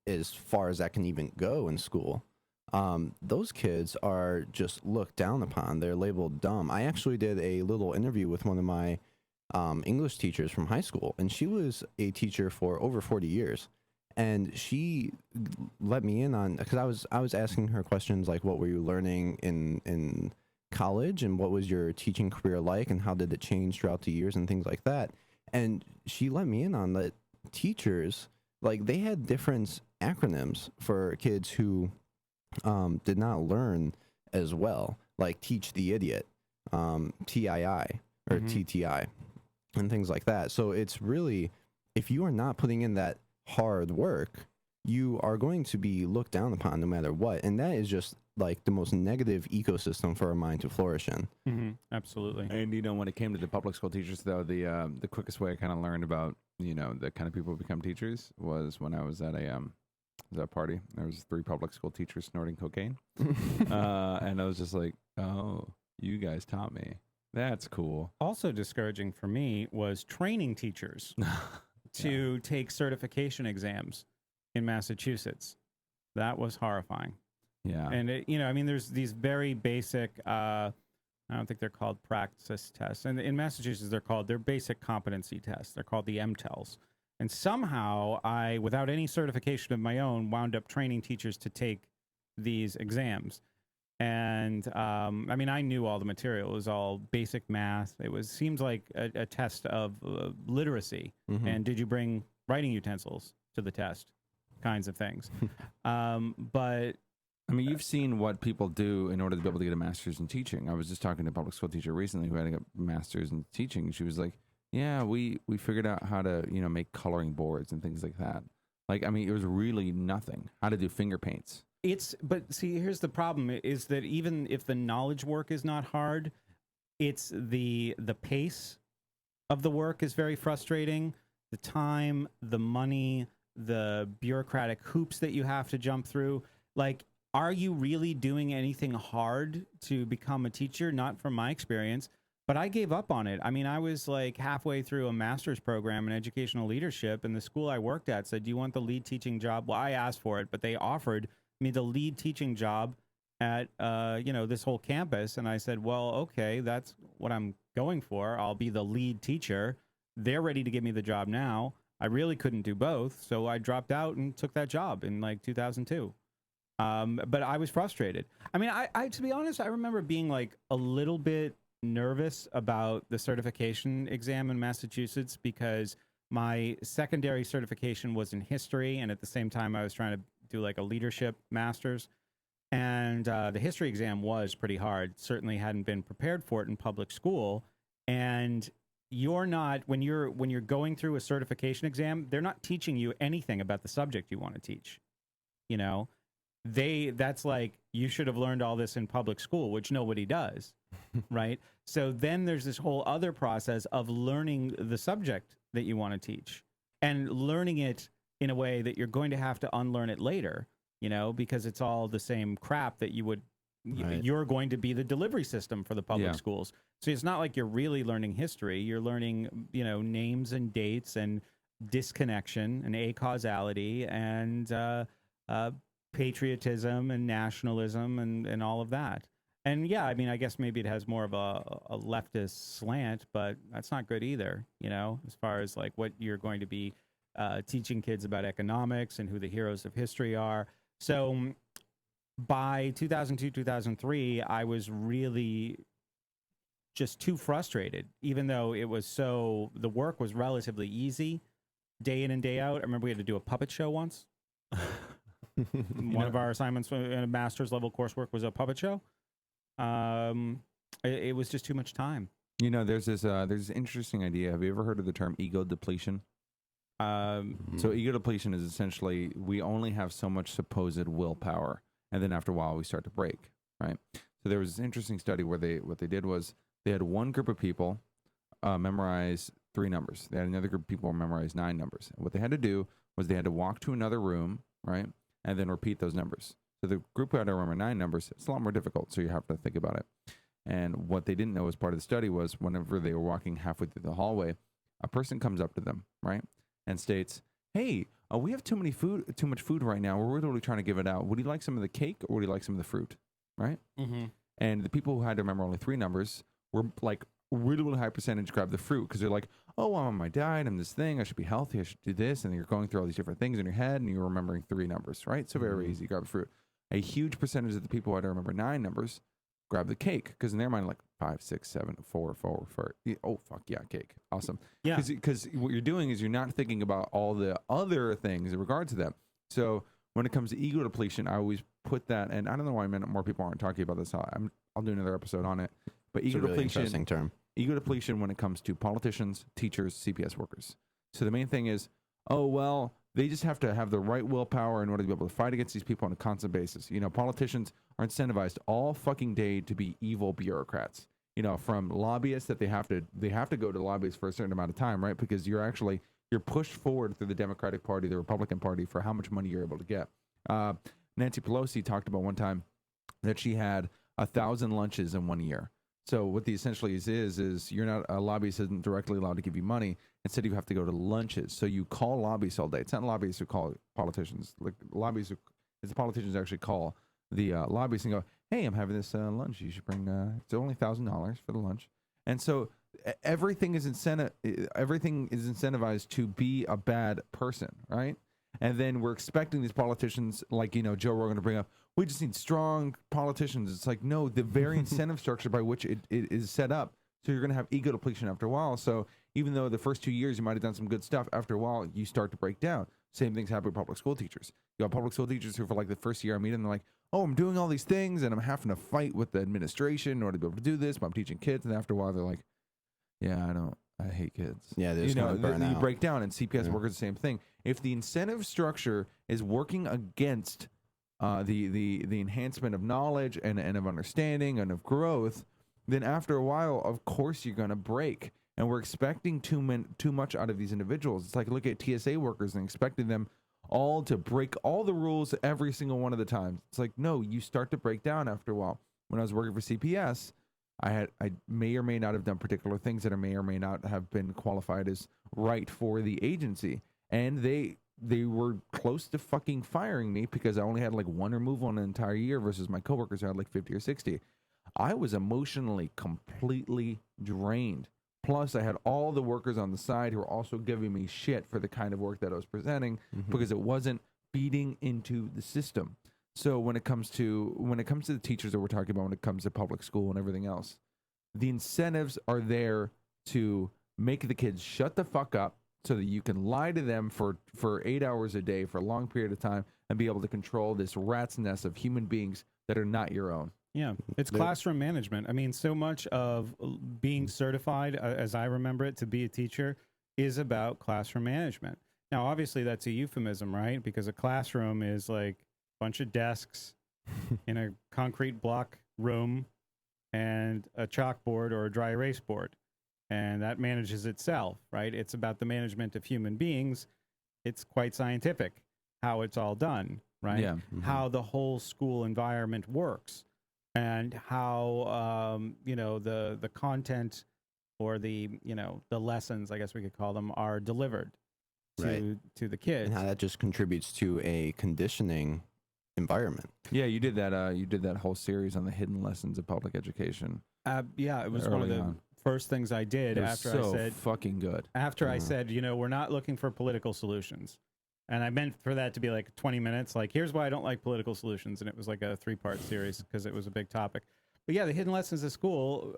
as far as that can even go in school, those kids are just looked down upon. They're labeled dumb. I actually did a little interview with one of my English teachers from high school, and she was a teacher for over 40 years. And she let me in on, because I was asking her questions like, what were you learning in college, and what was your teaching career like, and how did it change throughout the years, and things like that. And she let me in on that teachers, like, they had different acronyms for kids who did not learn as well, like teach the idiot, TII or TTI, and things like that. So it's really, if you are not putting in that hard work, you are going to be looked down upon no matter what. And that is just like the most negative ecosystem for a mind to flourish in. Absolutely. And when it came to the public school teachers, though, the quickest way I kind of learned about the kind of people who become teachers was when I was at a party. There was 3 public school teachers snorting cocaine, and I was just like, "Oh, you guys taught me. That's cool." Also discouraging for me was training teachers to take certification exams in Massachusetts. That was horrifying. Yeah. And there's these very basic, I don't think they're called practice tests. And in Massachusetts, they're basic competency tests. They're called the MTELs. And somehow I, without any certification of my own, wound up training teachers to take these exams. And I knew all the material. It was all basic math. Seems like a test of literacy. And did you bring writing utensils to the test? Kinds of things. But you've seen what people do in order to be able to get a master's in teaching. I was just talking to a public school teacher recently who had a master's in teaching. She was like, yeah, we figured out how to, make coloring boards and things like that. Like, it was really nothing. How to do finger paints. But see, here's the problem is that even if the knowledge work is not hard, it's the pace of the work is very frustrating. The time, the money, the bureaucratic hoops that you have to jump through. Like, are you really doing anything hard to become a teacher? Not from my experience, but I gave up on it. I was like halfway through a master's program in educational leadership, and the school I worked at said, "Do you want the lead teaching job?" Well, I asked for it, but they offered me the lead teaching job at this whole campus, and I said, "Well, okay, that's what I'm going for. I'll be the lead teacher." They're ready to give me the job now. I really couldn't do both, so I dropped out and took that job in like 2002. But I was frustrated. I to be honest, I remember being like a little bit nervous about the certification exam in Massachusetts because my secondary certification was in history, and at the same time I was trying to do like a leadership master's, and the history exam was pretty hard. Certainly hadn't been prepared for it in public school, and you're not, when you're going through a certification exam, they're not teaching you anything about the subject you want to teach. That's like, you should have learned all this in public school, which nobody does. Right? So then there's this whole other process of learning the subject that you want to teach and learning it in a way that you're going to have to unlearn it later, because it's all the same crap that you would, you're going to be the delivery system for the public schools. So it's not like you're really learning history. You're learning, names and dates and disconnection and acausality and patriotism and nationalism and all of that. And yeah, I guess maybe it has more of a leftist slant, but that's not good either, as far as like what you're going to be teaching kids about economics and who the heroes of history are. So by 2002, 2003, I was really just too frustrated, even though the work was relatively easy day in and day out. I remember we had to do a puppet show once. One of our assignments in a master's level coursework was a puppet show. It was just too much time. There's this interesting idea. Have you ever heard of the term ego depletion? So ego depletion is essentially we only have so much supposed willpower, and then after a while we start to break, right? So there was this interesting study where what they did was they had one group of people memorize 3 numbers. They had another group of people memorize 9 numbers. And what they had to do was they had to walk to another room, right, and then repeat those numbers. So the group who had to remember 9 numbers, it's a lot more difficult, so you have to think about it. And what they didn't know as part of the study was whenever they were walking halfway through the hallway, a person comes up to them, right, and states, hey, we have too much food right now. We're literally trying to give it out. Would you like some of the cake or would you like some of the fruit, right? Mm-hmm. And the people who had to remember only 3 numbers were like really, really high percentage grab the fruit because they're like, oh, I'm on my diet. I'm this thing. I should be healthy. I should do this. And you're going through all these different things in your head and you're remembering 3 numbers, right? So very easy. Grab the fruit. A huge percentage of the people who had to remember 9 numbers grab the cake because in their mind, like 5, 6, 7, 4, 4, 4. Oh, fuck yeah, cake. Awesome. Yeah. Because what you're doing is you're not thinking about all the other things in regard to them. So when it comes to ego depletion, I always put that, and I don't know why more people aren't talking about this. I'll do another episode on it. But It's ego a really depletion, interesting term. ego depletion when it comes to politicians, teachers, CPS workers. So the main thing is, oh, well, they just have to have the right willpower in order to be able to fight against these people on a constant basis. You know, politicians are incentivized all fucking day to be evil bureaucrats. You know, from lobbyists that they have to go to lobbyists for a certain amount of time, right? Because you're pushed forward through the Democratic Party, the Republican Party for how much money you're able to get. Nancy Pelosi talked about one time that she had 1,000 lunches in 1 year. So what the essentially is you're not, a lobbyist isn't directly allowed to give you money. Instead, you have to go to lunches. So you call lobbyists all day. It's not lobbyists who call politicians. Like it's the politicians actually call the lobbyists and go, hey, I'm having this lunch. You should bring, it's only $1,000 for the lunch. And so everything is incentivized to be a bad person, right? And then we're expecting these politicians, like, you know, Joe Rogan to bring up, we just need strong politicians. It's like, no, the very incentive structure by which it is set up. So you're going to have ego depletion after a while. So even though the first 2 years you might have done some good stuff, after a while you start to break down. Same things happen with public school teachers. You have public school teachers who for like the first year I meet them, they're like, oh, I'm doing all these things and I'm having to fight with the administration in order to be able to do this, but I'm teaching kids. And after a while they're like, yeah, I hate kids. Yeah, there's kind of burnout. You break down, and CPS workers the same thing. If the incentive structure is working against the enhancement of knowledge and of understanding and of growth, then after a while, of course, you're going to break. And we're expecting too much out of these individuals. It's like look at TSA workers and expecting them all to break all the rules every single one of the times. It's like, no, you start to break down after a while. When I was working for CPS, I may or may not have done particular things that may or may not have been qualified as right for the agency. And they were close to fucking firing me because I only had like 1 removal in an entire year versus my coworkers who had like 50 or 60. I was emotionally completely drained. Plus, I had all the workers on the side who were also giving me shit for the kind of work that I was presenting because it wasn't feeding into the system. So when it comes to the teachers that we're talking about, when it comes to public school and everything else, the incentives are there to make the kids shut the fuck up so that you can lie to them for 8 hours a day for a long period of time and be able to control this rat's nest of human beings that are not your own. Yeah, it's classroom management. I mean, so much of being certified, as I remember it, to be a teacher is about classroom management. Now, obviously, that's a euphemism, right? Because a classroom is like a bunch of desks in a concrete block room and a chalkboard or a dry erase board. And that manages itself, right? It's about the management of human beings. It's quite scientific how it's all done, right? Yeah. How the whole school environment works. And how the content or the lessons, I guess we could call them, are delivered to the kids, and how that just contributes to a conditioning environment. Yeah, you did that. You did that whole series on the hidden lessons of public education. Yeah, it was one of the first things I did after I said fucking good. After I said, we're not looking for political solutions. And I meant for that to be like 20 minutes, like, here's why I don't like political solutions. And it was like a 3-part series because it was a big topic. But yeah, the hidden lessons of school,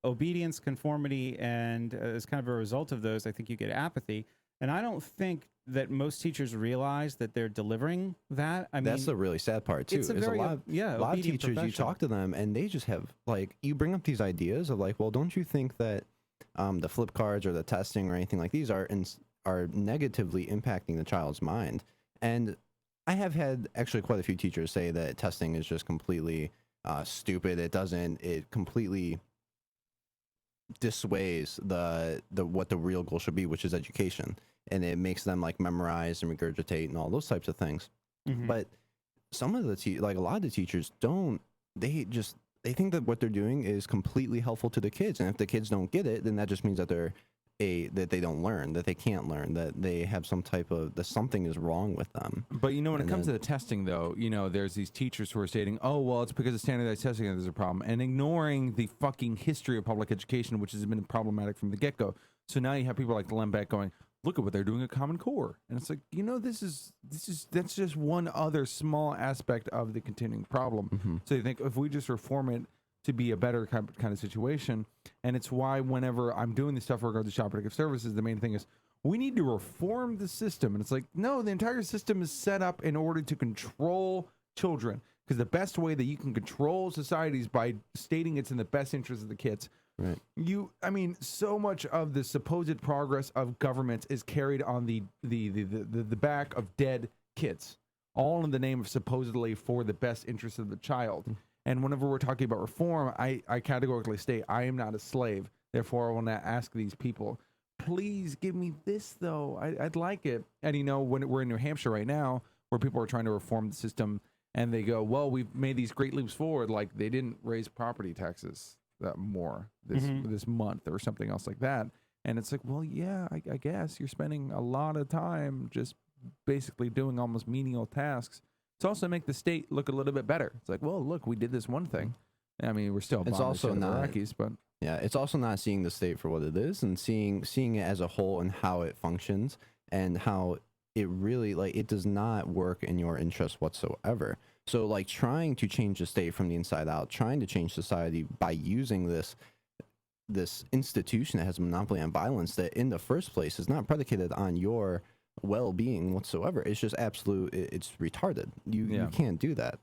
obedience, conformity, and as kind of a result of those, I think you get apathy. And I don't think that most teachers realize that they're delivering that. I mean, that's the really sad part too. It's a lot of teachers, you talk to them and they just have like, you bring up these ideas of like, well, don't you think that the flip cards or the testing or anything like these are negatively impacting the child's mind? And I have had actually quite a few teachers say that testing is just completely stupid. It completely dissuades the what the real goal should be, which is education, and it makes them like memorize and regurgitate and all those types of things. But some of the like a lot of the teachers don't. They think that what they're doing is completely helpful to the kids, and if the kids don't get it, then that just means that that they don't learn, that they can't learn, that they have some type of that something is wrong with them. But when it comes to the testing, though, there's these teachers who are stating, "Oh, well, it's because of standardized testing that there's a problem," and ignoring the fucking history of public education, which has been problematic from the get-go. So now you have people like Lembeck going, "Look at what they're doing at Common Core," and it's like, that's just one other small aspect of the continuing problem. So you think if we just reform it to be a better kind of situation, and it's why whenever I'm doing this stuff regarding child protective services, the main thing is we need to reform the system. And it's like, no, the entire system is set up in order to control children, because the best way that you can control society is by stating it's in the best interest of the kids. Right. So much of the supposed progress of governments is carried on the back of dead kids, all in the name of supposedly for the best interest of the child. And whenever we're talking about reform, I categorically state I am not a slave. Therefore, I will not ask these people, please give me this, though. I'd like it. And, when we're in New Hampshire right now, where people are trying to reform the system, and they go, well, we've made these great leaps forward. Like, they didn't raise property taxes that more this month or something else like that. And it's like, well, yeah, I guess you're spending a lot of time just basically doing almost menial tasks. It's also make the state look a little bit better. It's like, well, look, we did this one thing. I mean, we're still It's also not Iraqis, but it's also not seeing the state for what it is and seeing it as a whole and how it functions and how it really it does not work in your interest whatsoever. So like trying to change the state from the inside out, trying to change society by using this institution that has a monopoly on violence that in the first place is not predicated on your well-being whatsoever. It's just absolute. It's retarded. You can't do that.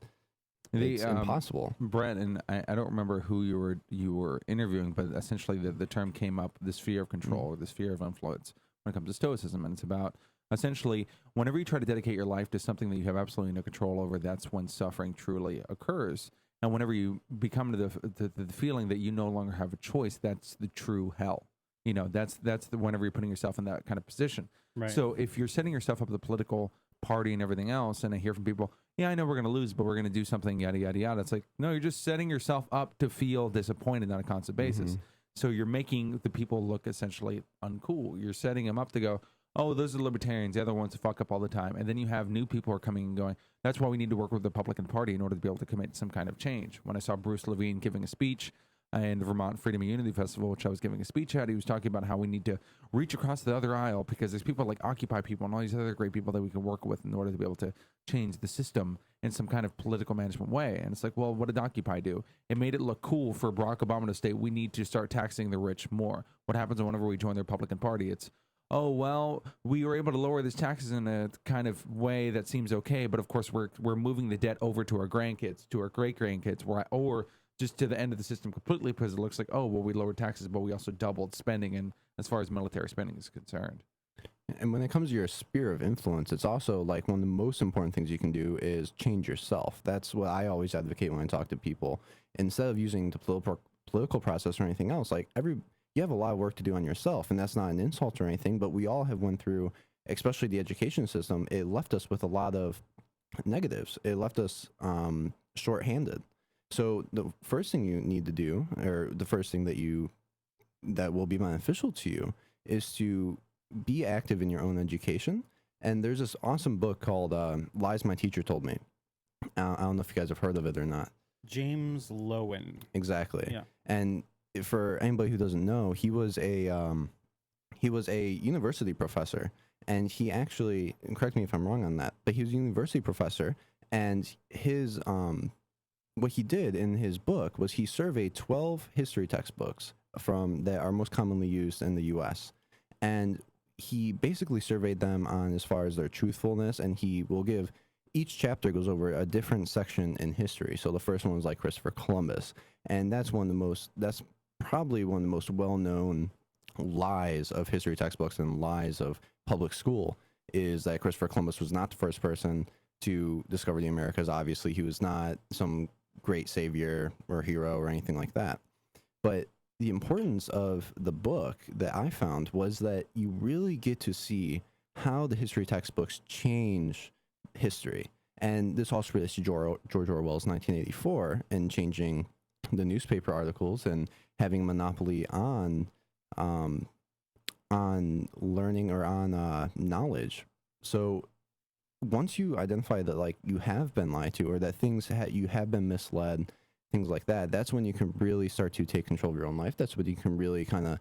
It's impossible. Brett, and I don't remember who you were interviewing, but essentially the term came up: the sphere of control, or the sphere of influence, when it comes to Stoicism, and it's about essentially whenever you try to dedicate your life to something that you have absolutely no control over, that's when suffering truly occurs. And whenever you become to the feeling that you no longer have a choice, that's the true hell. That's whenever you're putting yourself in that kind of position. Right. So if you're setting yourself up with a political party and everything else, and I hear from people, yeah, I know we're going to lose, but we're going to do something, yada, yada, yada. It's like, no, you're just setting yourself up to feel disappointed on a constant basis. So you're making the people look essentially uncool. You're setting them up to go, oh, those are the libertarians. The other ones to fuck up all the time. And then you have new people who are coming and going, that's why we need to work with the Republican Party in order to be able to commit some kind of change. When I saw Bruce Levine giving a speech in the Vermont Freedom and Unity Festival, which I was giving a speech at, he was talking about how we need to reach across the other aisle because there's people like Occupy people and all these other great people that we can work with in order to be able to change the system in some kind of political management way. And it's like, well, what did Occupy do? It made it look cool for Barack Obama to state we need to start taxing the rich more. What happens whenever we join the Republican Party? It's, oh, well, we were able to lower these taxes in a kind of way that seems okay, but of course we're moving the debt over to our grandkids, to our great-grandkids, or just to the end of the system completely, because it looks like, oh, well, we lowered taxes, but we also doubled spending, and as far as military spending is concerned. And when it comes to your sphere of influence, it's also like one of the most important things you can do is change yourself. That's what I always advocate when I talk to people. Instead of using the political process or anything else, like you have a lot of work to do on yourself, and that's not an insult or anything, but we all have went through, especially the education system, it left us with a lot of negatives. It left us shorthanded. So the first thing you need to do, or the first thing that will be beneficial to you, is to be active in your own education. And there's this awesome book called Lies My Teacher Told Me. I don't know if you guys have heard of it or not. James Lowen. Exactly. Yeah. And for anybody who doesn't know, he was a university professor, and he actually, and correct me if I'm wrong on that, but he was a university professor, and his what he did in his book was he surveyed 12 history textbooks that are most commonly used in the U.S., and he basically surveyed them on as far as their truthfulness, and he will give, each chapter goes over a different section in history. So the first one was like Christopher Columbus, and that's probably one of the most well-known lies of history textbooks and lies of public school, is that Christopher Columbus was not the first person to discover the Americas. Obviously, he was not some great savior or hero or anything like that. But the importance of the book that I found was that you really get to see how the history textbooks change history. And this also relates to George Orwell's 1984 and changing the newspaper articles and having a monopoly on learning or on knowledge. So once you identify that like you have been lied to or that you have been misled, things like that, that's when you can really start to take control of your own life. That's when you can really kind of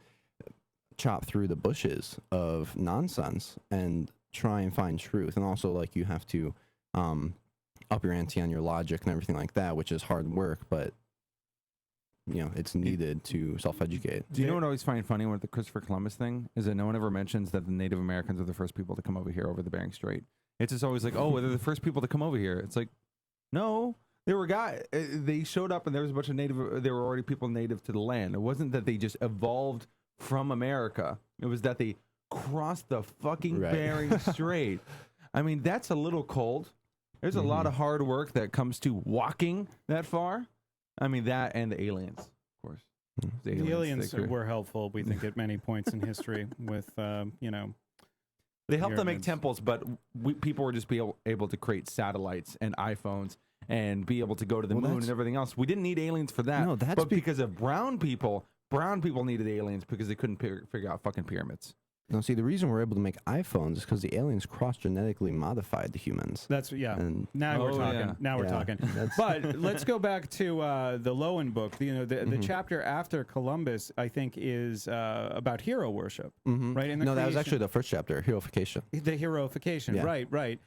chop through the bushes of nonsense and try and find truth. And also like you have to up your ante on your logic and everything like that, which is hard work, but it's needed to self-educate. Do you know what I always find funny with the Christopher Columbus thing is that no one ever mentions that the Native Americans are the first people to come over here over the Bering Strait. It's just always like, oh, they're the first people to come over here. It's like, no, there were guys. They showed up and there was a bunch of there were already people native to the land. It wasn't that they just evolved from America. It was that they crossed the fucking Bering Strait. I mean, that's a little cold. There's a lot of hard work that comes to walking that far. I mean, that and the aliens, of course. The aliens were helpful, we think, at many points in history with, They helped them make temples, but people were just able to create satellites and iPhones and be able to go to the moon and everything else. We didn't need aliens for that. No, that's but because of brown people needed aliens because they couldn't figure out fucking pyramids. No, see, the reason we're able to make iPhones is because the aliens cross-genetically modified the humans. Now we're talking. Yeah. Now we're talking. But let's go back to the Lowen book. The chapter after Columbus, I think, is about hero worship, right? That was actually the first chapter, heroification. The heroification, right.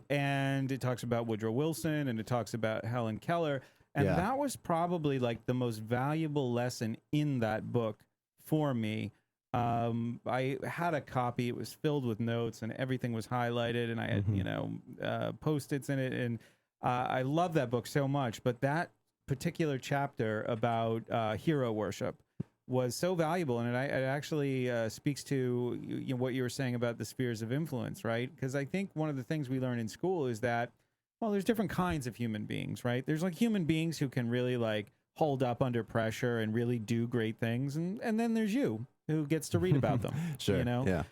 And it talks about Woodrow Wilson, and it talks about Helen Keller, and that was probably like the most valuable lesson in that book for me. I had a copy. It was filled with notes and everything was highlighted, and I had, Post-its in it. And I love that book so much. But that particular chapter about hero worship was so valuable. And it actually speaks to what you were saying about the spheres of influence, right? Because I think one of the things we learn in school is that, well, there's different kinds of human beings, right? There's like human beings who can really like hold up under pressure and really do great things. And then there's you, who gets to read about them. Sure. Yeah.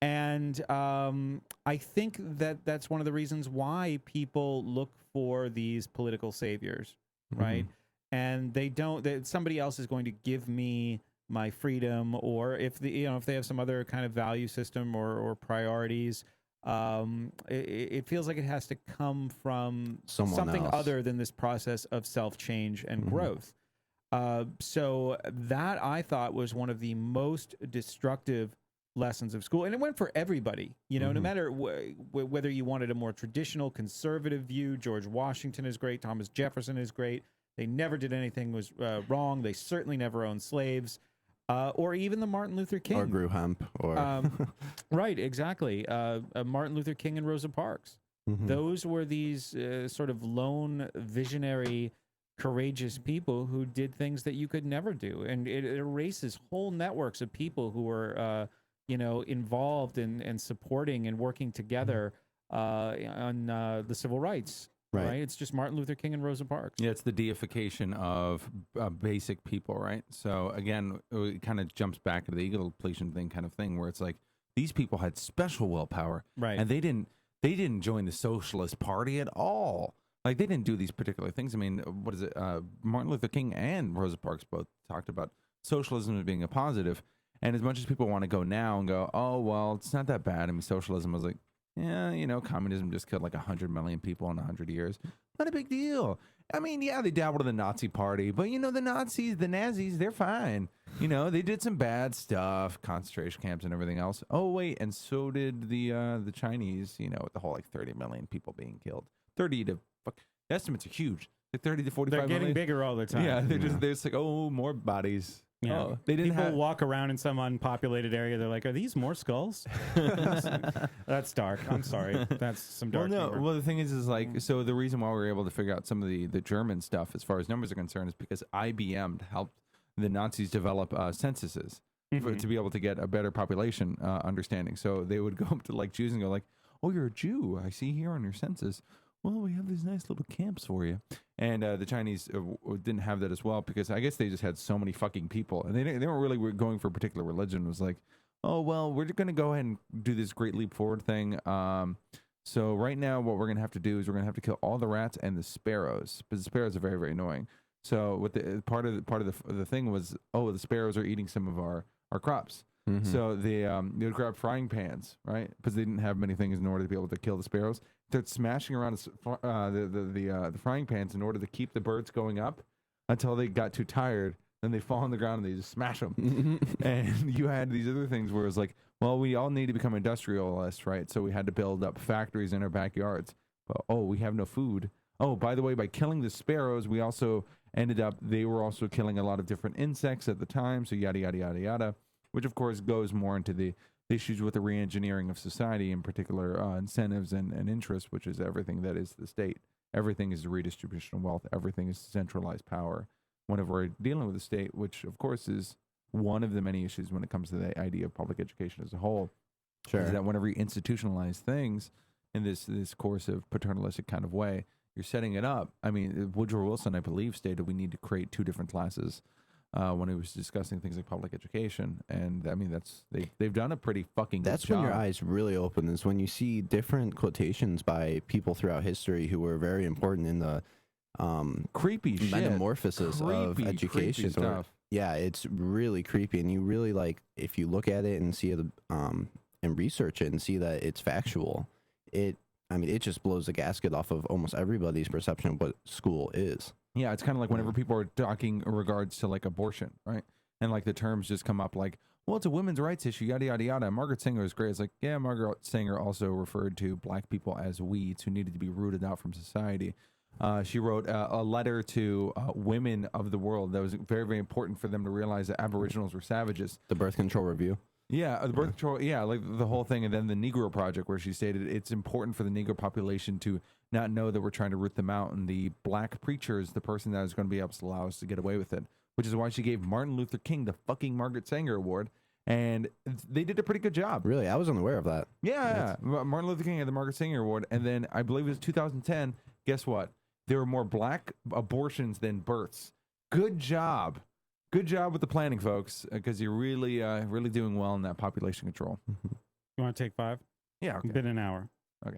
And I think that's one of the reasons why people look for these political saviors, right? And that somebody else is going to give me my freedom, or if they have some other kind of value system or priorities, it feels like it has to come from something other than this process of self-change and growth. So that I thought was one of the most destructive lessons of school. And it went for everybody, no matter whether you wanted a more traditional conservative view. George Washington is great. Thomas Jefferson is great. They never did anything was wrong. They certainly never owned slaves, or even the Martin Luther King. Or grew hemp. Or right, exactly. Martin Luther King and Rosa Parks. Those were these sort of lone visionary, courageous people who did things that you could never do, and it erases whole networks of people who were involved in supporting and working together on the civil rights. Right. It's just Martin Luther King and Rosa Parks. Yeah, it's the deification of basic people, right? So again, it kind of jumps back to the ego depletion kind of thing, where it's like these people had special willpower, right? And they didn't join the Socialist Party at all. Like, they didn't do these particular things. I mean, what is it? Martin Luther King and Rosa Parks both talked about socialism as being a positive. And as much as people want to go now and go, oh, well, it's not that bad. I mean, socialism was like, yeah, communism just killed like 100 million people in 100 years. Not a big deal. I mean, yeah, they dabbled in the Nazi party, but, the Nazis, they're fine. They did some bad stuff, concentration camps and everything else. Oh, wait, and so did the Chinese, with the whole like 30 million people being killed. 30 to estimates are huge. Like 30 to 45 They're getting bigger all the time. Yeah, they're just like, oh, more bodies. Yeah. Oh, they didn't People walk around in some unpopulated area. They're like, are these more skulls? That's dark. I'm sorry. That's some dark humor. Well, the thing is like, so the reason why we were able to figure out some of the German stuff as far as numbers are concerned is because IBM helped the Nazis develop censuses to be able to get a better population understanding. So they would go up to like Jews and go like, oh, you're a Jew. I see here on your census. well, we have these nice little camps for you. And the Chinese didn't have that as well, because I guess they just had so many fucking people, and they weren't really going for a particular religion. It was like, oh, well, we're going to go ahead and do this great leap forward thing. So right now what we're going to have to do is we're going to have to kill all the rats and the sparrows, because the sparrows are very, very annoying. So what the part of the thing was, oh, the sparrows are eating some of our crops. Mm-hmm. So they would grab frying pans, right? Because they didn't have many things in order to be able to kill the sparrows. They're smashing around the frying pans in order to keep the birds going up until they got too tired. Then they fall on the ground and they just smash them. And you had these other things where it was like, well, we all need to become industrialists, right? So we had to build up factories in our backyards. But, oh, we have no food. Oh, by the way, by killing the sparrows, we also they were also killing a lot of different insects at the time. So yada, yada, yada, yada, which of course goes more into the issues with the re-engineering of society, in particular incentives and interests, which is everything that is the state. Everything is the redistribution of wealth. Everything is centralized power. Whenever we're dealing with the state, which of course is one of the many issues when it comes to the idea of public education as a whole, is that whenever you institutionalize things in this course of paternalistic kind of way, you're setting it up. I mean, Woodrow Wilson, I believe, stated we need to create two different classes when he was discussing things like public education. And I mean, they've done a pretty fucking good job. That's when your eyes really open, is when you see different quotations by people throughout history who were very important in the creepy shit. Metamorphosis of education. Stuff. Yeah, it's really creepy, and you really, like, if you look at it and see it and research it and see that it's factual, it just blows the gasket off of almost everybody's perception of what school is. Yeah, it's kind of like whenever people are talking in regards to like abortion, right? And like the terms just come up like, well, it's a women's rights issue, yada, yada, yada. Margaret Sanger is great. It's like, yeah, Margaret Sanger also referred to black people as weeds who needed to be rooted out from society. She wrote a letter to women of the world that was very, very important for them to realize that Aboriginals were savages. The birth control review. Yeah, the birth control, yeah, like the whole thing. And then the Negro Project, where she stated it's important for the Negro population to not know that we're trying to root them out. And the black preacher is the person that is going to be able to allow us to get away with it, which is why she gave Martin Luther King the fucking Margaret Sanger Award. And they did a pretty good job. Really? I was unaware of that. Yeah. Martin Luther King had the Margaret Sanger Award. And then I believe it was 2010. Guess what? There were more black abortions than births. Good job. Good job with the planning, folks, because you're really, really doing well in that population control. You want to take 5? Yeah. Okay. Been an hour. Okay.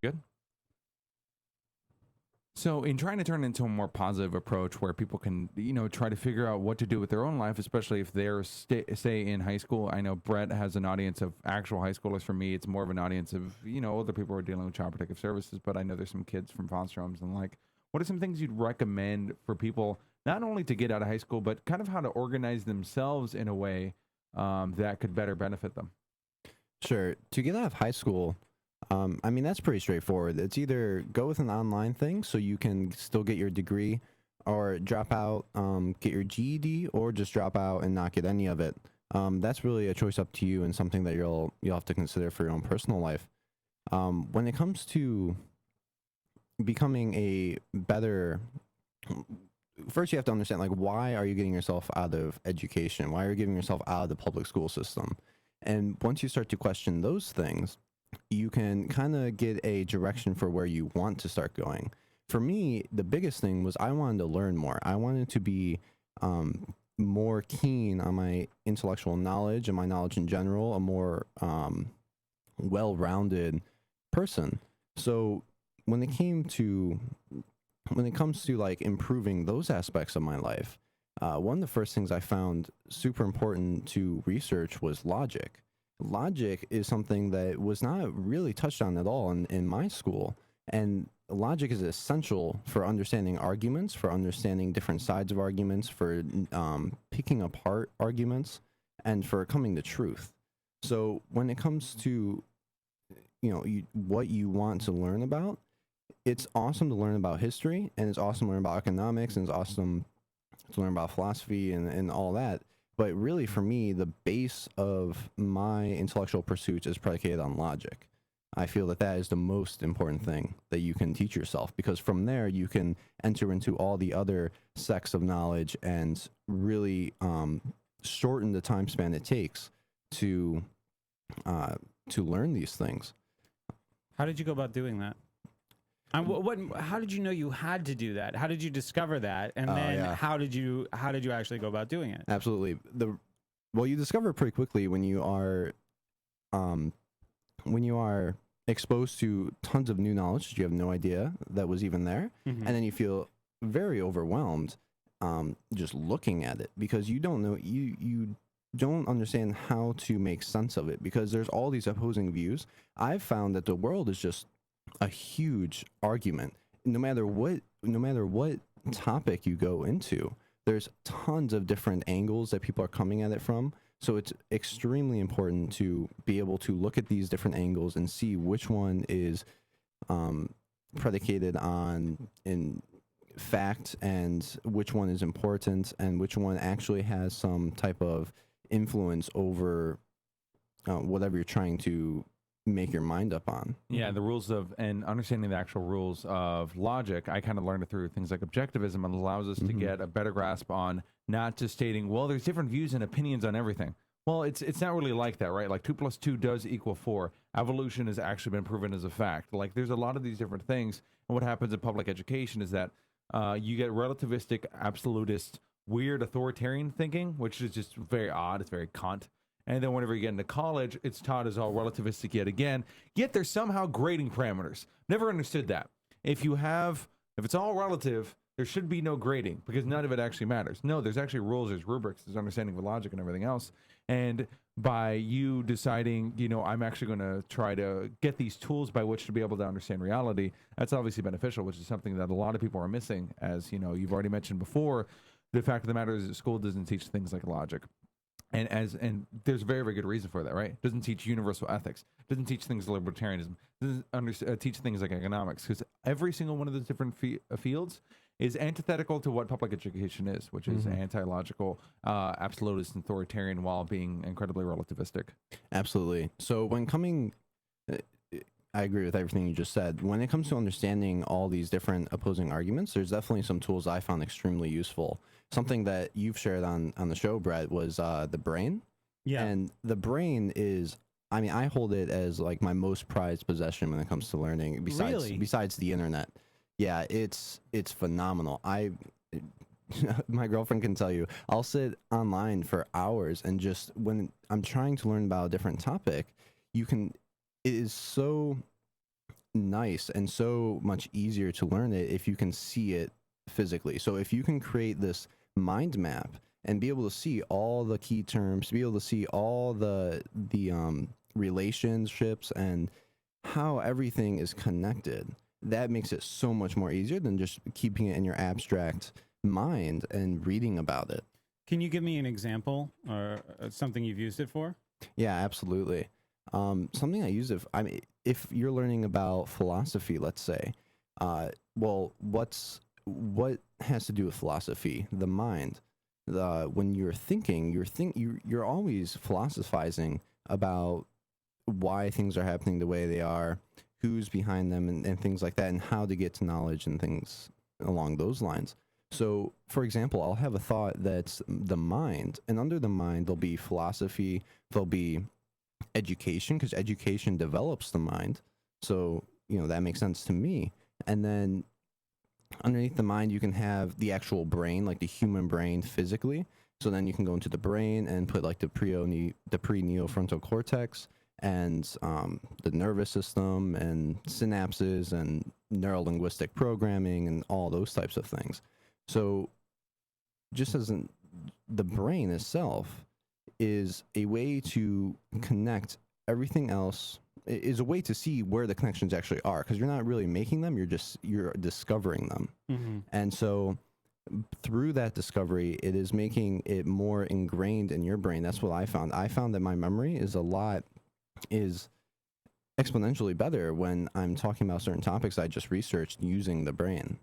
Good. So in trying to turn into a more positive approach where people can, try to figure out what to do with their own life, especially if they're, say, in high school. I know Brett has an audience of actual high schoolers. For me, it's more of an audience of, older people who are dealing with child protective services, but I know there's some kids from foster homes. And like, what are some things you'd recommend for people, not only to get out of high school, but kind of how to organize themselves in a way that could better benefit them? Sure. To get out of high school, that's pretty straightforward. It's either go with an online thing so you can still get your degree, or drop out, get your GED, or just drop out and not get any of it. That's really a choice up to you, and something that you'll have to consider for your own personal life. When it comes to becoming a better, first you have to understand, like, why are you getting yourself out of education? Why are you getting yourself out of the public school system? And once you start to question those things, you can kind of get a direction for where you want to start going. For me, the biggest thing was I wanted to learn more. I wanted to be more keen on my intellectual knowledge and my knowledge in general, a more well-rounded person. So when it comes to like improving those aspects of my life, one of the first things I found super important to research was logic. Logic is something that was not really touched on at all in my school. And logic is essential for understanding arguments, for understanding different sides of arguments, for picking apart arguments, and for coming to truth. So when it comes to, what you want to learn about, it's awesome to learn about history, and it's awesome to learn about economics, and it's awesome to learn about philosophy and all that. But really, for me, the base of my intellectual pursuits is predicated on logic. I feel that that is the most important thing that you can teach yourself, because from there you can enter into all the other sects of knowledge and really shorten the time span it takes to learn these things. How did you go about doing that? And how did you know you had to do that? How did you discover that? And then how did you actually go about doing it? Absolutely. Well, you discover pretty quickly when you are exposed to tons of new knowledge that you have no idea that was even there, and then you feel very overwhelmed just looking at it, because you don't know, you don't understand how to make sense of it, because there's all these opposing views. I've found that the world is just a huge argument. No matter what topic you go into, there's tons of different angles that people are coming at it from. So it's extremely important to be able to look at these different angles and see which one is predicated on in fact, and which one is important, and which one actually has some type of influence over whatever you're trying to make your mind up on. Yeah, the rules of, and understanding the actual rules of logic, I kind of learned it through things like objectivism, and allows us to get a better grasp on not just stating, well, there's different views and opinions on everything. Well, it's not really like that, right? Like 2 + 2 does equal 4. Evolution has actually been proven as a fact. Like there's a lot of these different things. And what happens in public education is that you get relativistic, absolutist, weird authoritarian thinking, which is just very odd. It's very Kant. And then whenever you get into college, it's taught as all relativistic yet again. Yet there's somehow grading parameters. Never understood that. If it's all relative, there should be no grading, because none of it actually matters. No, there's actually rules, there's rubrics, there's understanding of logic and everything else. And by you deciding, I'm actually going to try to get these tools by which to be able to understand reality, that's obviously beneficial, which is something that a lot of people are missing. As you've already mentioned before, the fact of the matter is that school doesn't teach things like logic. And there's a very, very good reason for that, right? It doesn't teach universal ethics. It doesn't teach things like libertarianism. It doesn't teach things like economics, because every single one of those different fields is antithetical to what public education is, which is anti-logical, absolutist, and authoritarian, while being incredibly relativistic. Absolutely. So I agree with everything you just said. When it comes to understanding all these different opposing arguments, there's definitely some tools I found extremely useful. Something that you've shared on the show, Brett, was the brain. Yeah. And the brain is, I hold it as like my most prized possession when it comes to learning, besides the internet. Yeah, it's phenomenal. My girlfriend can tell you, I'll sit online for hours, and just when I'm trying to learn about a different topic, it is so nice and so much easier to learn it if you can see it physically. So if you can create this mind map and be able to see all the key terms, be able to see all the relationships and how everything is connected, that makes it so much more easier than just keeping it in your abstract mind and reading about it. Can you give me an example or something you've used it for? Yeah, absolutely. Something I use if you're learning about philosophy, let's say, what has to do with philosophy? The mind. When you're thinking, you're always philosophizing about why things are happening the way they are, who's behind them, and things like that, and how to get to knowledge and things along those lines. So, for example, I'll have a thought that's the mind, and under the mind, there'll be philosophy, there'll be education, because education develops the mind. So, that makes sense to me. And then underneath the mind, you can have the actual brain, like the human brain physically. So then you can go into the brain and put like the pre-neofrontal cortex and the nervous system and synapses and neurolinguistic programming and all those types of things. So just as the brain itself is a way to connect everything else, is a way to see where the connections actually are, because you're not really making them, you're discovering them. And so through that discovery, it is making it more ingrained in your brain. That's what I found. I found that my memory is exponentially better when I'm talking about certain topics I just researched using the brain.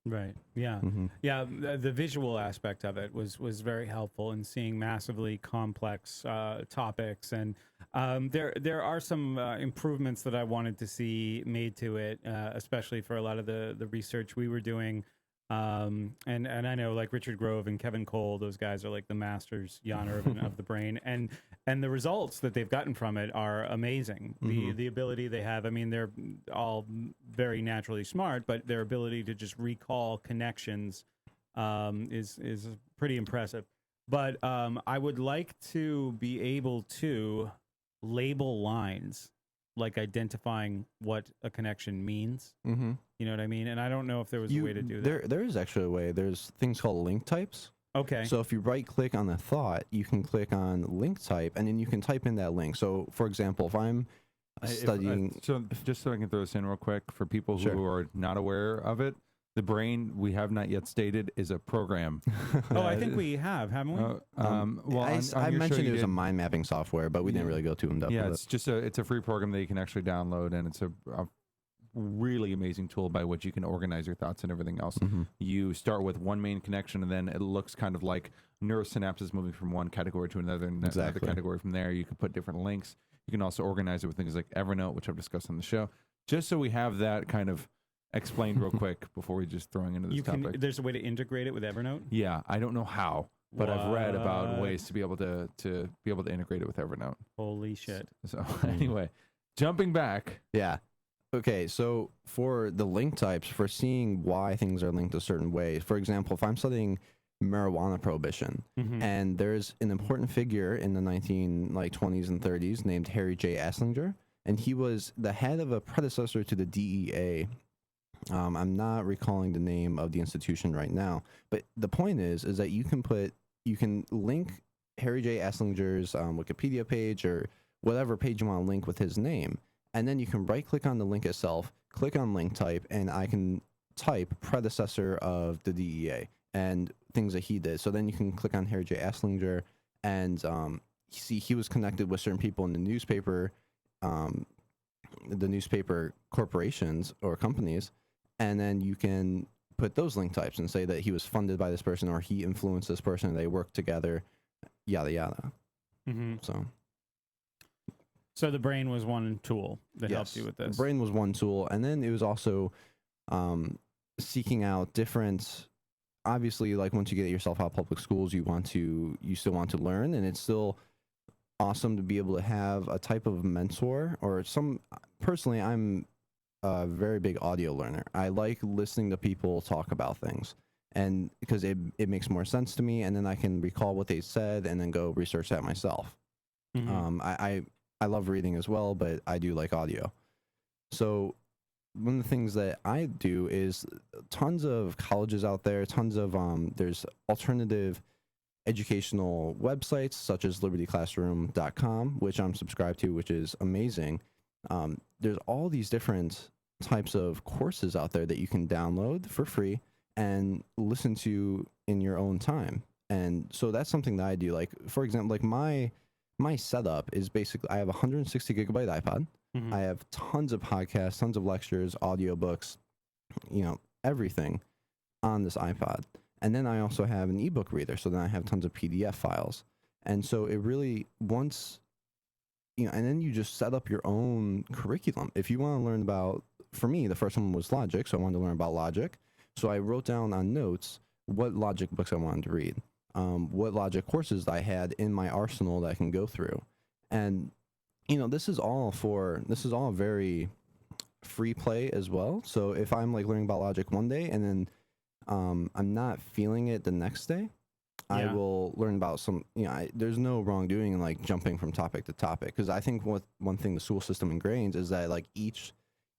Right. Yeah. Mm-hmm. Yeah. The visual aspect of it was very helpful in seeing massively complex topics, and there are some improvements that I wanted to see made to it, especially for a lot of the research we were doing. And I know like Richard Grove and Kevin Cole, those guys are like the masters, Jan Irvin of the brain, and the results that they've gotten from it are amazing. The ability they have, I mean, they're all very naturally smart, but their ability to just recall connections is pretty impressive. But I would like to be able to label lines, like identifying what a connection means. Mm-hmm. You know what I mean? And I don't know if there was a way to do that. There is actually a way. There's things called link types. Okay. So if you right click on the thought, you can click on link type, and then you can type in that link. So for example, if I'm studying, So just so I can throw this in real quick for people Sure. who are not aware of it, the brain, we have not yet stated, is a program. Oh, I think we have, haven't we? Well, I on your show mentioned you it was a did. mind mapping software, but we didn't really go too in depth Yeah, with it's it. just it's a free program that you can actually download, and it's a really amazing tool by which you can organize your thoughts and everything else. Mm-hmm. You start with one main connection, and then it looks kind of like neurosynapses moving from one category to another, and another Exactly. category from there. You can put different links. You can also organize it with things like Evernote, which I've discussed on the show, just so we have that kind of explained real quick before we just throwing into this topic. There's a way to integrate it with Evernote. Yeah, I don't know how, but I've read about What? ways to be able to be able to integrate it with Evernote. Holy shit! So anyway, jumping back. Yeah. Okay, so for the link types, for seeing why things are linked a certain way, for example, if I'm studying marijuana prohibition, and there's an important figure in the 1920s and 30s named Harry J. Asslinger, and he was the head of a predecessor to the DEA. I'm not recalling the name of the institution right now, but the point is that you can link Harry J. Asslinger's Wikipedia page or whatever page you want to link with his name. And then you can right click on the link itself, click on link type, and I can type predecessor of the DEA and things that he did. So then you can click on Harry J. Asslinger and see he was connected with certain people in the newspaper corporations or companies. And then you can put those link types and say that he was funded by this person or he influenced this person, they worked together, yada, yada. So the brain was one tool that helped you with this. Brain was one tool, and then it was also seeking out different. Obviously, like once you get yourself out of public schools, you still want to learn, and it's still awesome to be able to have a type of mentor or some. Personally, I'm a very big audio learner. I like listening to people talk about things, and because it makes more sense to me, and then I can recall what they said, and then go research that myself. I love reading as well, but I do like audio. So one of the things that I do is tons of colleges out there, tons of there's alternative educational websites such as libertyclassroom.com, which I'm subscribed to, which is amazing. There's all these different types of courses out there that you can download for free and listen to in your own time. And so that's something that I do. Like, for example, like my setup is basically I have a 160 gigabyte iPod. I have tons of podcasts, tons of lectures, audiobooks, everything on this iPod. And then I also have an ebook reader. So then I have tons of PDF files. And so it really and then you just set up your own curriculum. If you want to learn about, for me, the first one was logic. So I wanted to learn about logic. So I wrote down on notes what logic books I wanted to read. What logic courses I had in my arsenal that I can go through. And, this is all very free play as well. So if I'm like learning about logic one day and then I'm not feeling it the next day, I will learn about some, there's no wrongdoing in like jumping from topic to topic. Because I think one thing the school system ingrains is that like you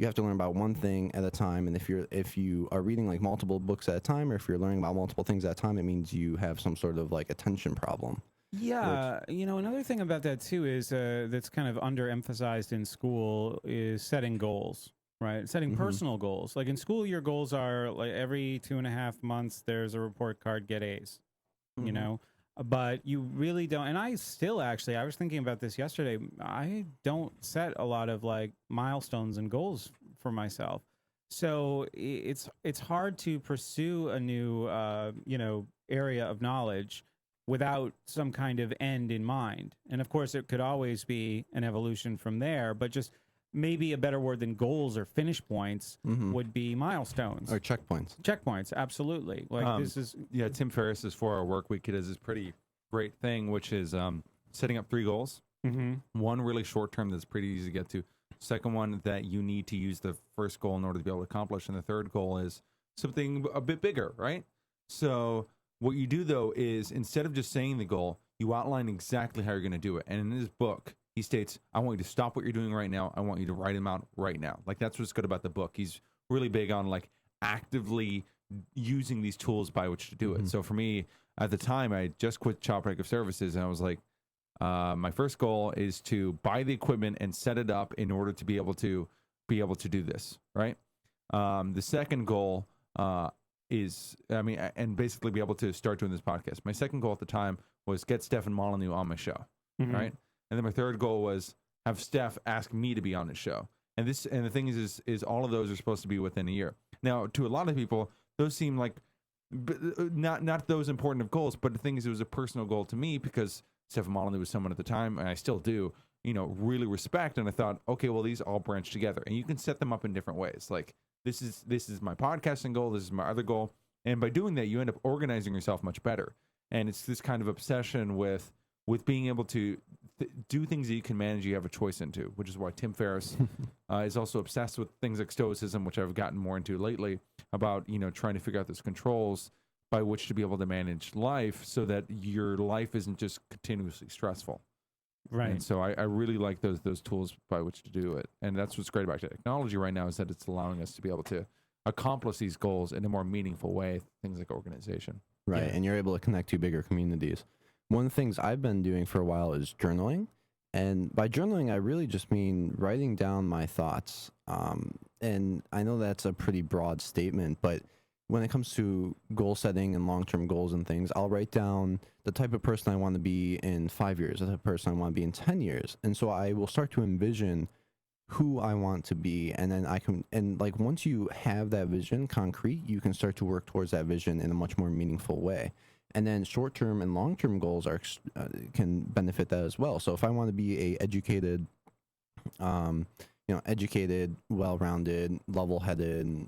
have to learn about one thing at a time, and if you are reading like multiple books at a time, or if you're learning about multiple things at a time, it means you have some sort of like attention problem. Yeah, another thing about that too is that's kind of underemphasized in school is setting goals, right? Setting personal goals. Like in school, your goals are like every 2.5 months there's a report card, get A's, but you really don't. And I was thinking about this yesterday. I don't set a lot of like milestones and goals for myself. So it's hard to pursue a new area of knowledge without some kind of end in mind. And of course, it could always be an evolution from there, but just maybe a better word than goals or finish points would be milestones or checkpoints. Checkpoints, absolutely. Like this is Yeah, Tim Ferriss's 4-Hour Work Week does this pretty great thing, which is setting up 3 goals. One really short term that's pretty easy to get to. Second one that you need to use the first goal in order to be able to accomplish, and the third goal is something a bit bigger, right? So what you do though is instead of just saying the goal, you outline exactly how you're going to do it. And in his book, he states, "I want you to stop what you're doing right now. I want you to write them out right now." Like that's what's good about the book. He's really big on like actively using these tools by which to do it. So for me, at the time, I had just quit Child Protective Services, and I was like, my first goal is to buy the equipment and set it up in order to be able to do this, right? The second goal is, and basically be able to start doing this podcast. My second goal at the time was get Steph and Molyneux on my show, right? And then my third goal was have Steph ask me to be on his show. And the thing is all of those are supposed to be within a year. Now, to a lot of people, those seem like not those important of goals, but the thing is, it was a personal goal to me because Steph Molyneux was someone at the time, and I still do, really respect. And I thought, okay, well, these all branch together, and you can set them up in different ways. Like this is my podcasting goal. This is my other goal. And by doing that, you end up organizing yourself much better. And it's this kind of obsession with being able to do things that you can manage, you have a choice into, which is why Tim Ferriss is also obsessed with things like Stoicism, which I've gotten more into lately, about, trying to figure out those controls by which to be able to manage life so that your life isn't just continuously stressful. right. And so I really like those tools by which to do it. And that's what's great about technology right now is that it's allowing us to be able to accomplish these goals in a more meaningful way, things like organization. Right. And you're able to connect to bigger communities. One of the things I've been doing for a while is journaling. And by journaling, I really just mean writing down my thoughts. And I know that's a pretty broad statement, but when it comes to goal setting and long-term goals and things, I'll write down the type of person I want to be in 5 years, the type of person I want to be in 10 years. And so I will start to envision who I want to be. And then like once you have that vision concrete, you can start to work towards that vision in a much more meaningful way. And then short-term and long-term goals can benefit that as well. So if I want to be a educated, well-rounded, level-headed,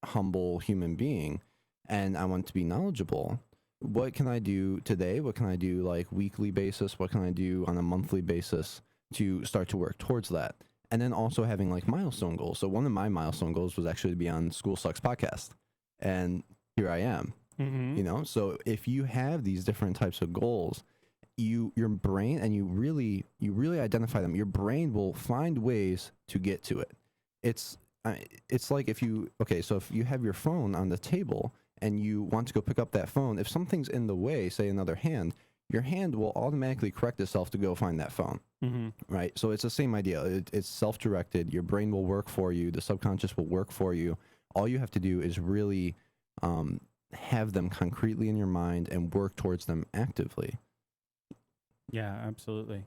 humble human being, and I want to be knowledgeable, what can I do today? What can I do like weekly basis? What can I do on a monthly basis to start to work towards that? And then also having like milestone goals. So one of my milestone goals was actually to be on School Sucks podcast, and here I am. So if you have these different types of goals, your brain, and you really identify them, your brain will find ways to get to it. It's like if you have your phone on the table and you want to go pick up that phone, if something's in the way, say another hand, your hand will automatically correct itself to go find that phone. Right? So it's the same idea. It's self-directed. Your brain will work for you. The subconscious will work for you. All you have to do is really have them concretely in your mind and work towards them actively. Yeah, absolutely.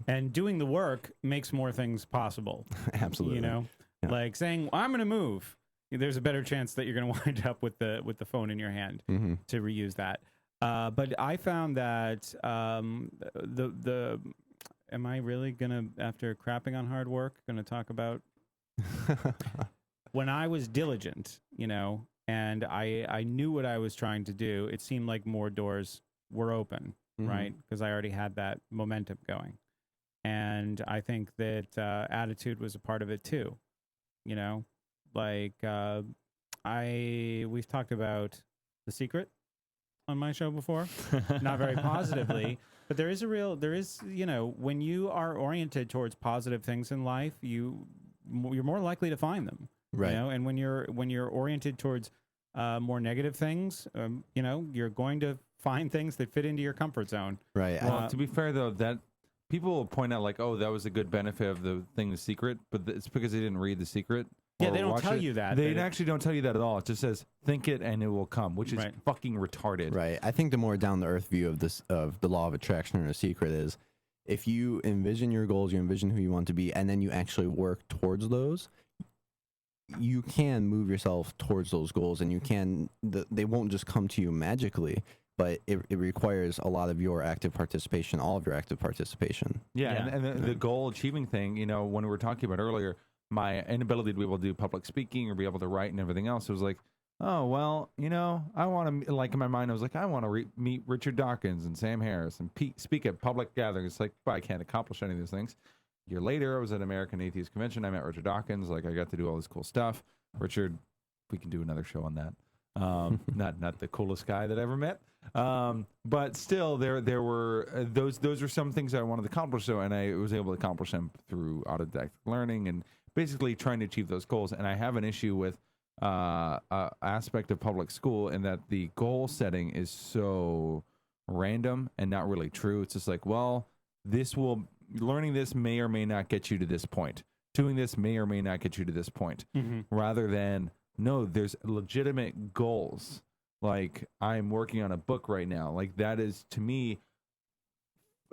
And doing the work makes more things possible. Absolutely. Yeah. Like saying, I'm going to move. There's a better chance that you're going to wind up with the phone in your hand to reuse that. But I found that am I really going to, after crapping on hard work, going to talk about when I was diligent, and I knew what I was trying to do, it seemed like more doors were open, right? Because I already had that momentum going. And I think that attitude was a part of it too. We've talked about The Secret on my show before, not very positively, but there is when you are oriented towards positive things in life, you're more likely to find them. Right. And when you're oriented towards more negative things, you're going to find things that fit into your comfort zone. Right. Well, to be fair though, that people will point out like, oh, that was a good benefit of the thing, The Secret, but it's because they didn't read The Secret. Yeah, they don't tell you that. They actually don't tell you that at all. It just says, think it and it will come, which is fucking retarded. Right. I think the more down-to-earth view of the law of attraction or The Secret is, if you envision your goals, you envision who you want to be, and then you actually work towards those, you can move yourself towards those goals, and you can, they won't just come to you magically, but it requires a lot of your active participation, all of your active participation. Yeah, Yeah. and the goal achieving thing, you know, when we were talking about earlier, my inability to be able to do public speaking or be able to write and everything else, it was like, oh, well, you know, I want to, like in my mind, I was like, I want to meet Richard Dawkins and Sam Harris and speak at public gatherings. It's like, well, I can't accomplish any of those things. A year later, I was at American Atheist Convention. I met Richard Dawkins. Like, I got to do all this cool stuff. Richard, we can do another show on that. Not the coolest guy that I ever met. But still, there were those are some things I wanted to accomplish. So, and I was able to accomplish them through autodidactic learning and basically trying to achieve those goals. And I have an issue with aspect of public school in that the goal setting is so random and not really true. It's just like, well, learning this may or may not get you to this point. Doing this may or may not get you to this point. Rather than, no, there's legitimate goals. Like, I'm working on a book right now. Like, that is, to me,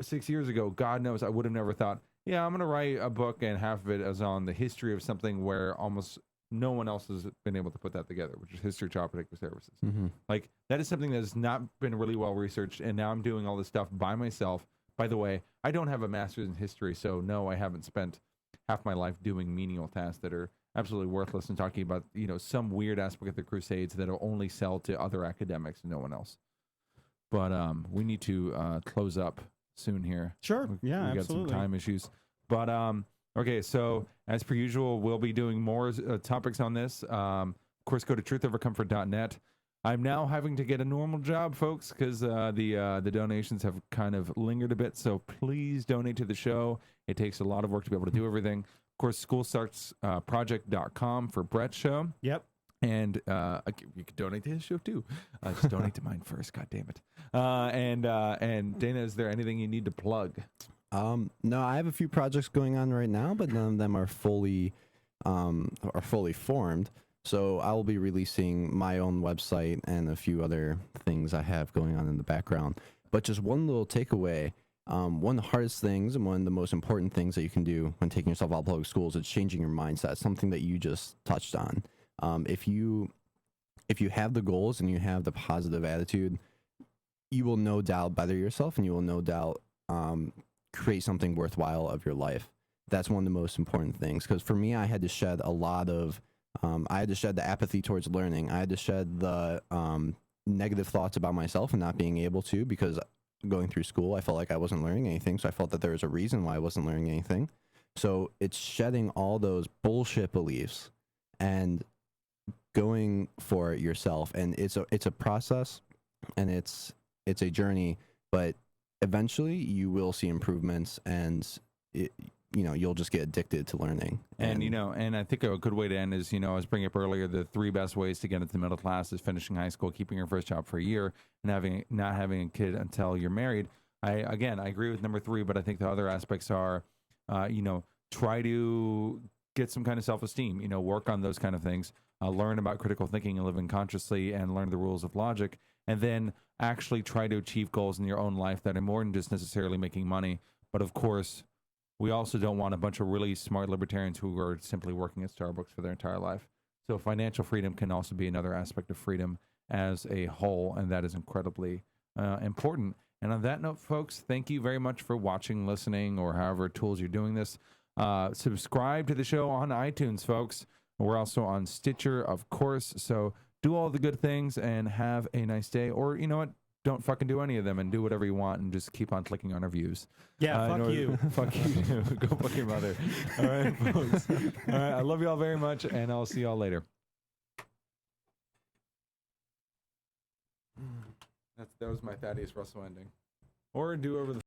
6 years ago, God knows, I would have never thought, yeah, I'm going to write a book and half of it is on the history of something where almost no one else has been able to put that together, which is history child protective services. Like, that is something that has not been really well researched, and now I'm doing all this stuff by myself. By the way, I don't have a master's in history, so no, I haven't spent half my life doing menial tasks that are absolutely worthless and talking about, you know, some weird aspect of the Crusades that'll only sell to other academics and no one else. But we need to close up soon here. Sure. We got Absolutely. some time issues. But okay, so as per usual, we'll be doing more topics on this. Of course, go to truthovercomfort.net. I'm now having to get a normal job, folks, because the donations have kind of lingered a bit. So please donate to the show. It takes a lot of work to be able to do everything. Of course, schoolstartsproject.com for Brett's show. Yep. And you can donate to his show too. Just donate to mine first. God damn it. And Dana, is there anything you need to plug? No, I have a few projects going on right now, but none of them are fully formed. So I will be releasing my own website and a few other things I have going on in the background. But just one little takeaway. One of the hardest things and one of the most important things that you can do when taking yourself out of public schools is changing your mindset, something that you just touched on. If you have the goals and you have the positive attitude, you will no doubt better yourself, and you will no doubt create something worthwhile of your life. That's one of the most important things, because for me, I had to shed a lot of I had to shed the apathy towards learning. I had to shed the negative thoughts about myself and not being able to, because going through school, I felt like I wasn't learning anything. So I felt that there was a reason why I wasn't learning anything. So it's shedding all those bullshit beliefs and going for it yourself. And it's a process, and it's a journey, but eventually you will see improvements, and you'll just get addicted to learning. And and I think a good way to end is, I was bringing up earlier, the 3 best ways to get into the middle class is finishing high school, keeping your first job for a year, and not having a kid until you're married. I agree with number 3, but I think the other aspects are, try to get some kind of self-esteem, work on those kind of things, learn about critical thinking and living consciously, and learn the rules of logic, and then actually try to achieve goals in your own life that are more than just necessarily making money. But of course, we also don't want a bunch of really smart libertarians who are simply working at Starbucks for their entire life. So financial freedom can also be another aspect of freedom as a whole, and that is incredibly important. And on that note, folks, thank you very much for watching, listening, or however tools you're doing this. Subscribe to the show on iTunes, folks. We're also on Stitcher, of course. So do all the good things and have a nice day. Or, you know what? Don't fucking do any of them and do whatever you want and just keep on clicking on our views. Yeah, fuck you. Fuck you too. Go fuck your mother. All right, folks. All right, I love you all very much, and I'll see y'all later. That was my Thaddeus Russell ending. Or do over the